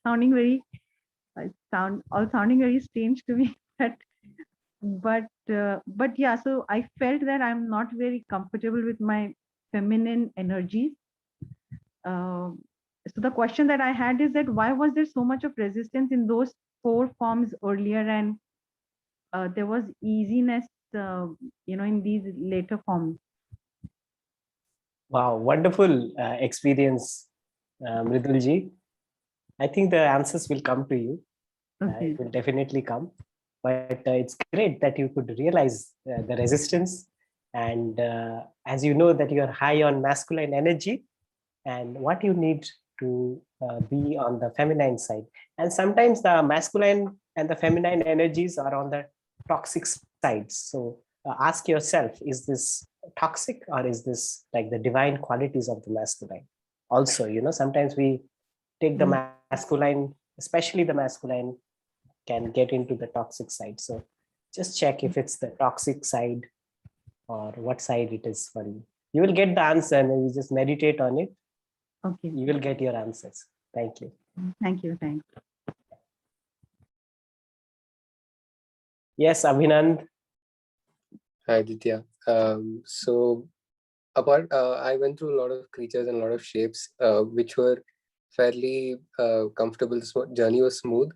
Sounding very sounding very strange to me. but but yeah, so I felt that I'm not very comfortable with my feminine energies. uh, so the question that I had is that why was there so much of resistance in those four forms earlier, and there was easiness, in these later forms. Wow, wonderful experience, Mridulji. I think the answers will come to you. Okay. It will definitely come. But it's great that you could realize the resistance. And as you know that you are high on masculine energy and what you need to be on the feminine side. And sometimes the masculine and the feminine energies are on the toxic sides. So ask yourself, is this toxic or is this like the divine qualities of the masculine? Also, sometimes we take the Mm. masculine, especially the masculine, can get into the toxic side. So just check if it's the toxic side or what side it is for you. You will get the answer and you just meditate on it. Okay. You will get your answers. Thank you. Thank you. Thanks. Yes, Abhinand. Hi, Ditya. I went through a lot of creatures and a lot of shapes, which were fairly comfortable. The journey was smooth,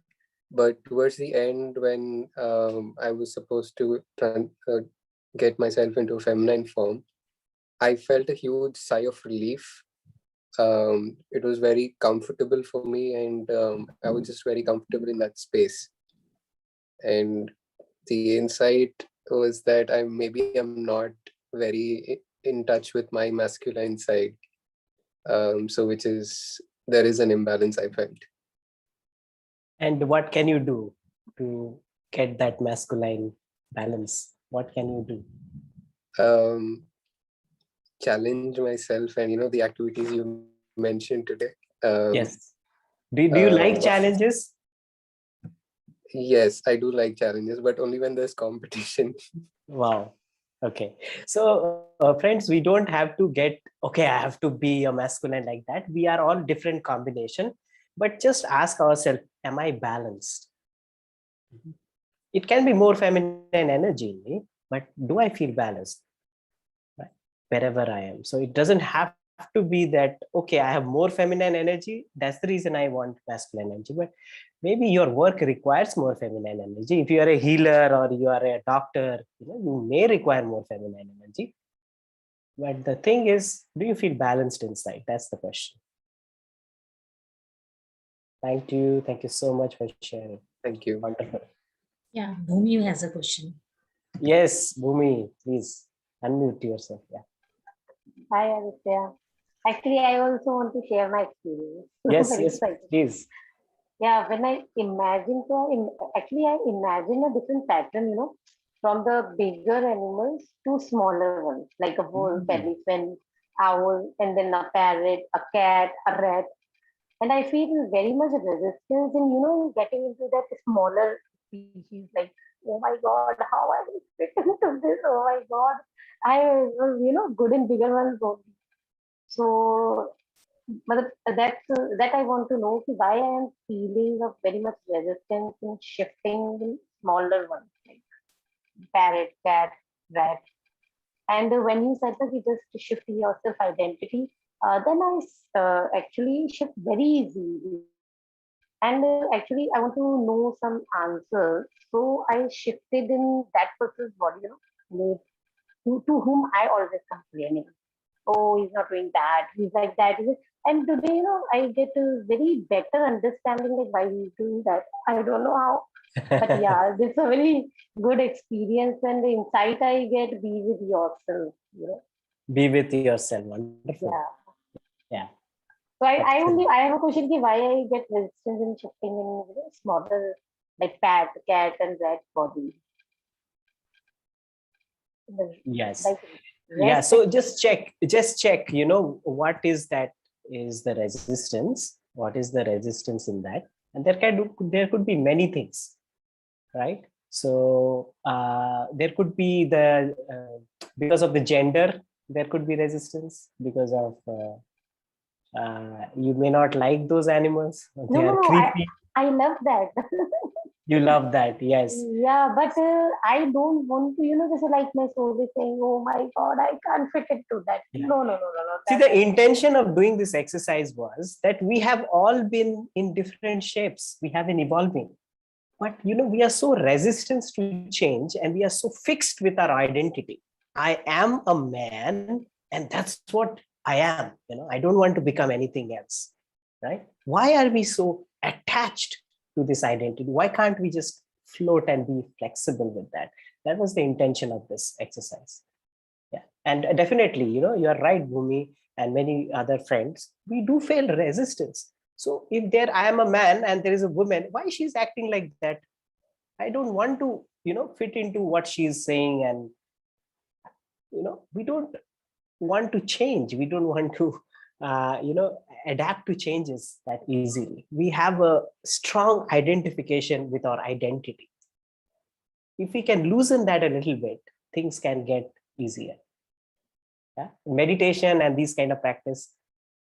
but towards the end, when I was supposed to get myself into a feminine form, I felt a huge sigh of relief. It was very comfortable for me, and I was just very comfortable in that space. And the insight was that I'm not very in touch with my masculine side. So which is there is an imbalance I felt. And what can you do to get that masculine balance? What can you do? Challenge myself, and the activities you mentioned today. Yes. Do you like challenges? Yes, I do like challenges, but only when there's competition. Wow. Okay. So, friends, we don't have to get, okay, I have to be a masculine like that. We are all different combination, but just ask ourselves, am I balanced? It can be more feminine energy in me, but do I feel balanced? Right? Wherever I am. So it doesn't have to be that, okay, I have more feminine energy. That's the reason I want masculine energy. But maybe your work requires more feminine energy. If you are a healer or you are a doctor, you may require more feminine energy. But the thing is, do you feel balanced inside? That's the question. Thank you. Thank you so much for sharing. Thank you. Wonderful. Yeah, Bhumi has a question. Yes, Bhumi, please. Unmute yourself. Yeah. Hi, Aditya. Actually, I also want to share my experience. Yes, Very yes, excited. please. Yeah, when I imagine, actually, I imagine a different pattern, from the bigger animals to smaller ones, like a wolf, elephant, owl, and then a parrot, a cat, a rat. And I feel very much resistance in, getting into that smaller species. Like, oh my God, how I will fit into this? Oh my God. I was, good in bigger ones only. So, but that I want to know कि why I am feeling a very much resistance in shifting in smaller ones like parrot, cat, rat. And when you said that you just shift your self identity, then I actually shift very easily. And actually, I want to know some answers. So I shifted in that person's body, to whom I always complaining. Oh, he's not doing that. He's like that. And today, I get a very better understanding like why he's doing that. I don't know how, but yeah, this is a very good experience and the insight I get. Be with yourself. Be with yourself. Wonderful. Yeah. Yeah. So I have a question: ki why I get resistance in shifting in smaller like cat and rat body. Yes. Like Yeah. rest. So just check, what is that is the resistance? What is the resistance in that? And there could be many things, right? So there could be because of the gender, there could be resistance because of you may not like those animals. They No, no, are no. creepy. I love that. You love that, yes. Yeah, but I don't want to, just like my soul is saying, oh my God, I can't fit into that. Yeah. No, no, no, no, no. See, the intention of doing this exercise was that we have all been in different shapes. We have been evolving. But, we are so resistant to change and we are so fixed with our identity. I am a man and that's what I am. I don't want to become anything else, right? Why are we so attached to this identity? Why can't we just float and be flexible with that? That was the intention of this exercise. Yeah, and definitely, you are right, Bhumi, and many other friends. We do feel resistance. So if I am a man and there is a woman, why she's acting like that? I don't want to, fit into what she's saying, and we don't want to change. We don't want to, adapt to changes that easily. We have a strong identification with our identity. If we can loosen that a little bit, things can get easier. Yeah? Meditation and these kind of practice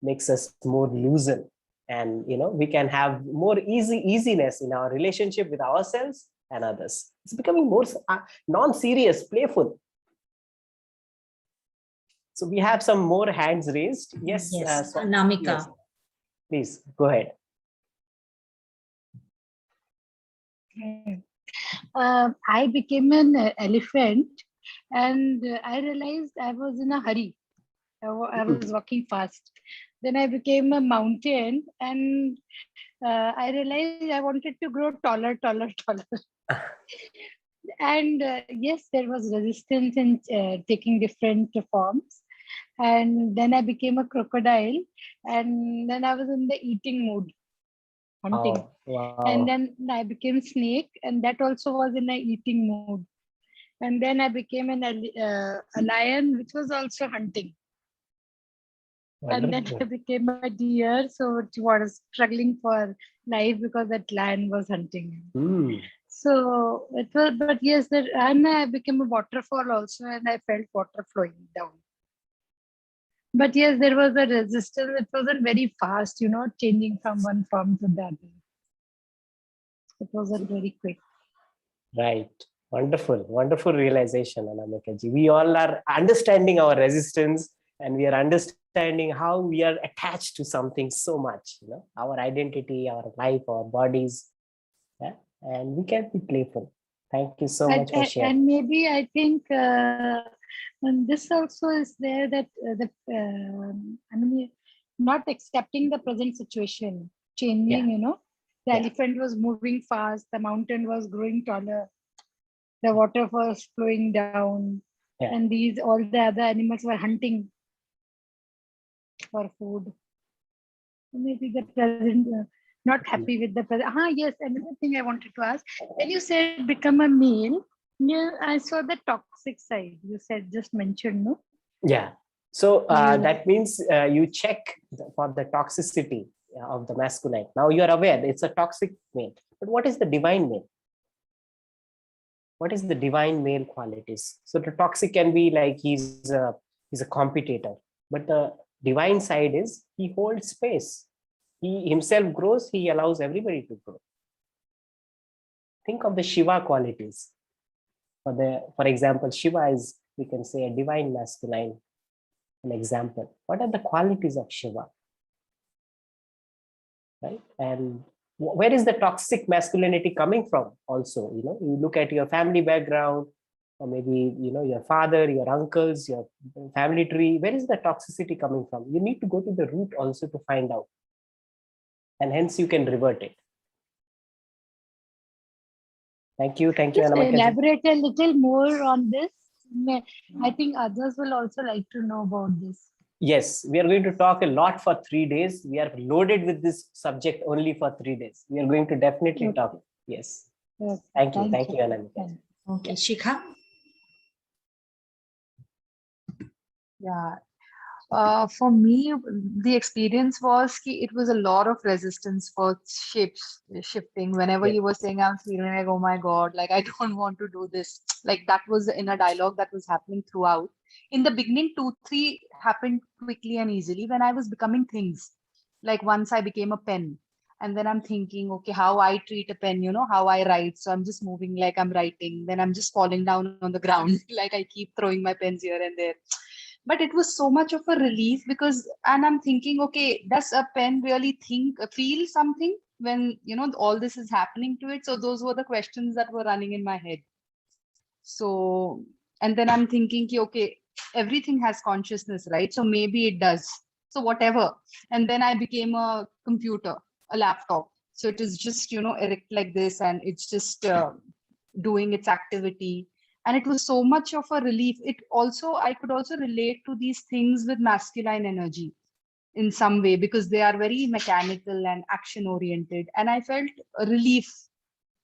makes us more loosen, and we can have more easiness in our relationship with ourselves and others. It's becoming more non-serious, playful. So we have some more hands raised. Yes, Yes, Namika. Yes. Please go ahead. I became an elephant, and I realized I was in a hurry. I was walking fast. Then I became a mountain, and I realized I wanted to grow taller, taller, taller. And yes, there was resistance in taking different forms. And then I became a crocodile, and then I was in the eating mood, hunting. Oh, wow. And then I became snake, and that also was in a eating mood. And then I became a lion, which was also hunting. Wonderful. And then I became a deer, so it was struggling for life because that lion was hunting. So it was, but yes, and I became a waterfall also, and I felt water flowing down. But yes, there was a resistance. It wasn't very fast, changing from one form to the other. It wasn't very quick. Right. Wonderful, wonderful realization, Anamika ji. We all are understanding our resistance, and we are understanding how we are attached to something so much, our identity, our life, our bodies. Yeah? And we can be playful. Thank you so much for sharing. And maybe I think and this also is there that not accepting the present situation, changing, the elephant was moving fast, the mountain was growing taller, the water was flowing down. Yeah. And all the other animals were hunting for food. Maybe the present, not happy with the present. Yes, another thing I wanted to ask. When you said become a male, yeah, I saw the toxic side. You said just mentioned, no? Yeah. So Yeah. that means you check for the toxicity of the masculine. Now you are aware it's a toxic male. But what is the divine male? What is the divine male qualities? So the toxic can be like he's a competitor, but the divine side is he holds space. He himself grows. He allows everybody to grow. Think of the Shiva qualities. For example, Shiva is, we can say, a divine masculine. An example. What are the qualities of Shiva? Right? And where is the toxic masculinity coming from? Also, you look at your family background, or maybe your father, your uncles, your family tree. Where is the toxicity coming from? You need to go to the root also to find out, and hence you can revert it. Thank you, Just Anamika. elaborate a little more on this. I think others will also like to know about this. Yes, we are going to talk a lot for 3 days. We are loaded with this subject only for 3 days. We are going to definitely talk. Yes. Okay. Thank you, Anamika. Okay, Shikha. Yeah. For me, the experience was it was a lot of resistance for shifting. Whenever you were saying, I'm feeling like, oh my God, like I don't want to do this. Like that was in a dialogue that was happening throughout. In the beginning, 2, 3 happened quickly and easily when I was becoming things. Like once I became a pen. And then I'm thinking, okay, how I treat a pen, how I write. So I'm just moving like I'm writing. Then I'm just falling down on the ground. Like I keep throwing my pens here and there, but it was so much of a relief because, and I'm thinking, okay, does a pen really feel something when all this is happening to it? So those were the questions that were running in my head. So, and then I'm thinking, okay, everything has consciousness, right? So maybe it does. So whatever. And then I became a computer, a laptop. So it is just erect like this, and it's just doing its activity. And it was so much of a relief. I could also relate to these things with masculine energy in some way because they are very mechanical and action oriented, and I felt a relief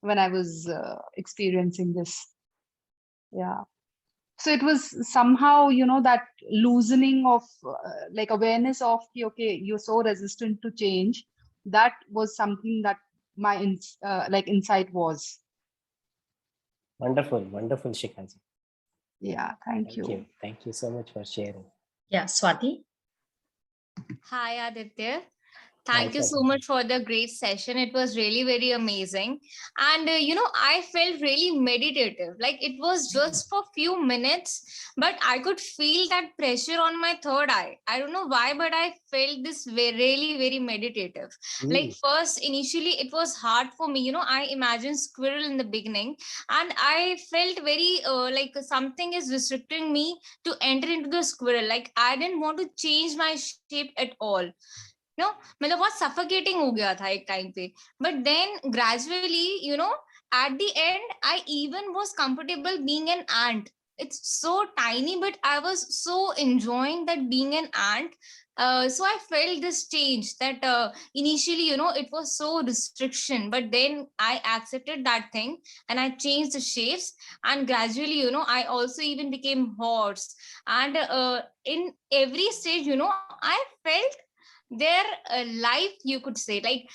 when I was experiencing this. Yeah, so it was somehow that loosening of like awareness of okay, you're so resistant to change. That was something that my insight was. Wonderful, Shikhaji. Yeah, thank you. Thank you so much for sharing. Yeah, Swati. Hi, Aditya. Thank you so much for the great session. It was really very amazing. And, I felt really meditative. Like it was just for few minutes, but I could feel that pressure on my third eye. I don't know why, but I felt this really, very meditative. Like first, initially, it was hard for me. I imagined squirrel in the beginning, and I felt very like something is restricting me to enter into the squirrel. Like I didn't want to change my shape at all. मतलब बहुत suffocating हो गया था एक time पे, but then gradually at the end I even was comfortable being an ant. It's so tiny, but I was so enjoying that being an ant. So I felt this change that initially it was so restriction, but then I accepted that thing and I changed the shapes, and gradually I also even became horse. And in every stage I felt their life, you could say, like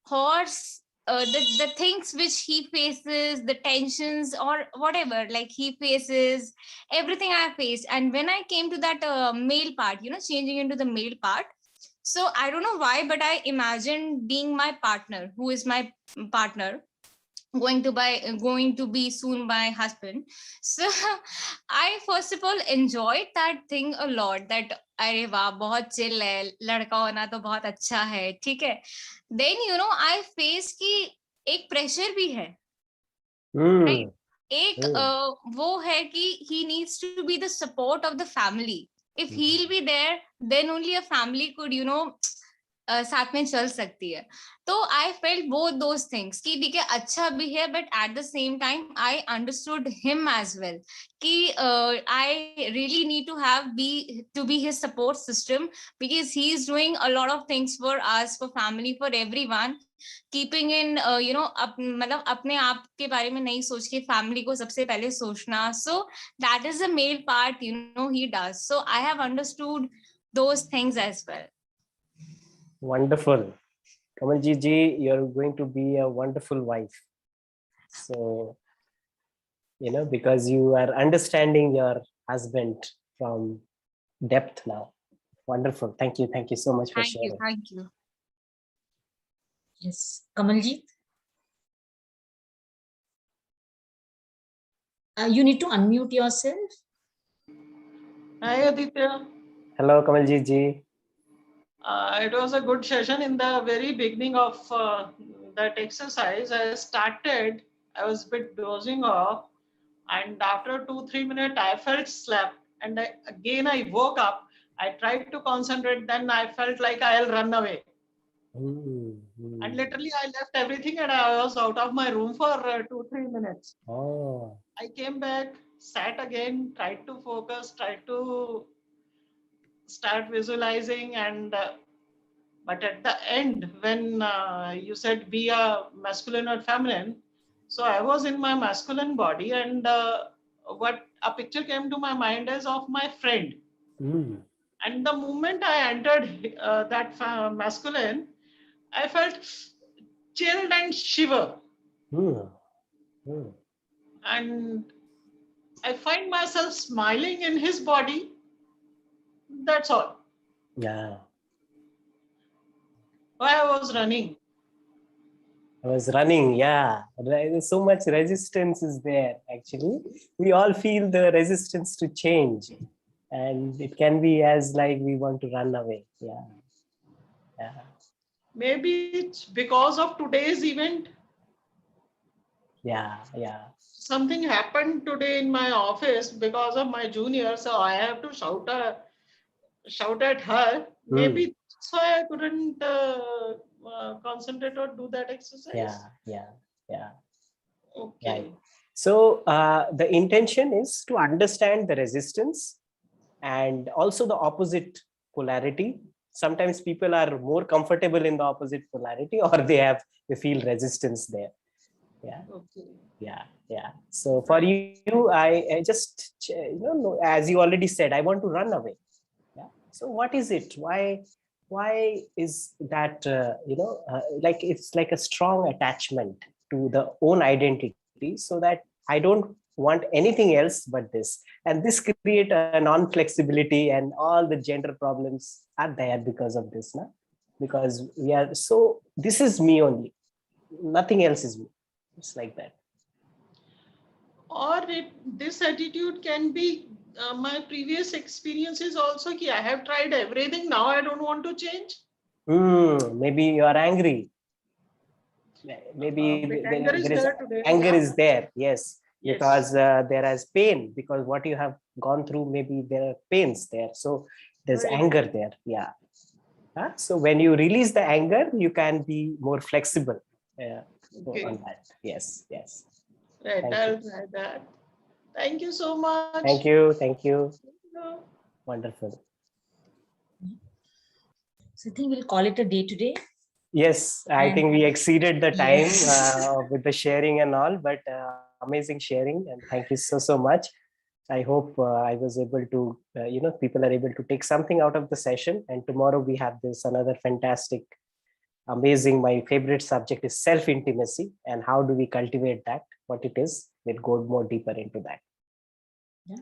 horse, the things which he faces, the tensions or whatever, like he faces everything I faced. And when I came to that male part, changing into the male part, so I don't know why, but I imagined being my partner, who is my partner, going to be soon my husband. So I first of all enjoyed that thing a lot, that अरे वाह बहुत chill है, लड़का होना तो बहुत अच्छा है, ठीक है. Then I face कि एक प्रेशर भी है, right? एक वो है कि he needs to be the support of the family. If he'll be there, then only a family could साथ में चल सकती है. तो I felt both those things कि ठीक है अच्छा भी है, but at the same time I understood him as well कि I really need to be his support system, because he is doing a lot of things for us, for family, for everyone, keeping in मतलब अपने आप के बारे में नहीं सोच के फैमिली को सबसे पहले सोचना. So that is the male part he does. So I have understood those things as well. Wonderful. Kamalji ji, you're going to be a wonderful wife. So, because you are understanding your husband from depth now. Wonderful. Thank you. Thank you so much for sharing. Thank you. Yes, Kamaljeet. You need to unmute yourself. Hi Aditya. Hello, Kamalji ji. It was a good session. In the very beginning of that exercise, I was a bit dozing off, and after 2-3 minutes, I felt slept, and I woke up. I tried to concentrate, then I felt like I'll run away. And literally, I left everything, and I was out of my room for 2-3 minutes. Oh. I came back, sat again, tried to focus, tried to start visualizing, and but at the end when you said be a masculine or feminine, so I was in my masculine body, and what a picture came to my mind is of my friend. And the moment I entered that masculine, I felt chilled and shiver. And I find myself smiling in his body. That's all. Yeah. Why I was running. I was running, yeah. So much resistance is there, actually. We all feel the resistance to change. And it can be as like we want to run away. Yeah. Yeah. Maybe it's because of today's event. Yeah, yeah. Something happened today in my office because of my junior, so I have to shout at her. Maybe that's why I couldn't concentrate or do that exercise. Yeah. Okay. Right. So the intention is to understand the resistance and also the opposite polarity. Sometimes people are more comfortable in the opposite polarity, or they feel resistance there. Yeah. Okay. Yeah. So for you, I just, as you already said, I want to run away. Yeah. So what is it? Why is that, like it's like a strong attachment to the own identity, so that I don't want anything else but this. And this create a non-flexibility, and all the gender problems are there because of this. No? Because this is me only. Nothing else is me. It's like that. Or this attitude can be my previous experiences also. I have tried everything, now I don't want to change. Maybe you are angry. Maybe anger is there. Yes. Because there is pain, because what you have gone through, maybe there are pains there. So there's anger there. Yeah. So when you release the anger, you can be more flexible on that. Yes. Right, I'll try that. Thank you so much. Thank you. Wonderful. So I think we'll call it a day today. Yes, I think we exceeded the time with the sharing and all, but amazing sharing, and thank you so much. I hope I was able to, people are able to take something out of the session. And tomorrow we have another fantastic, amazing, my favorite subject is self-intimacy, and how do we cultivate that, what it is. We'll go more deeper into that. Yeah.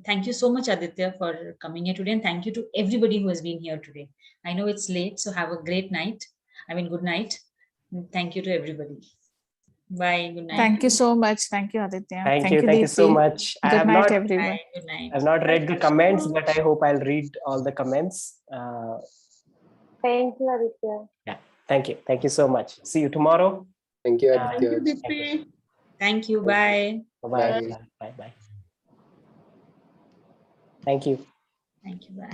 Thank you so much, Aditya, for coming here today. And thank you to everybody who has been here today. I know it's late, so have a great night. Good night. And thank you to everybody. Bye. Good night. Thank you so much. Thank you, Aditya. Thank you so much. Good night, everyone. Bye. Good night. I've not read the comments, but I hope I'll read all the comments. Thank you, Aditya. Yeah. Thank you so much. See you tomorrow. Thank you, Aditya. Thank you, Dipti. Thank you. Bye. Bye. Thank you. Thank you. Bye.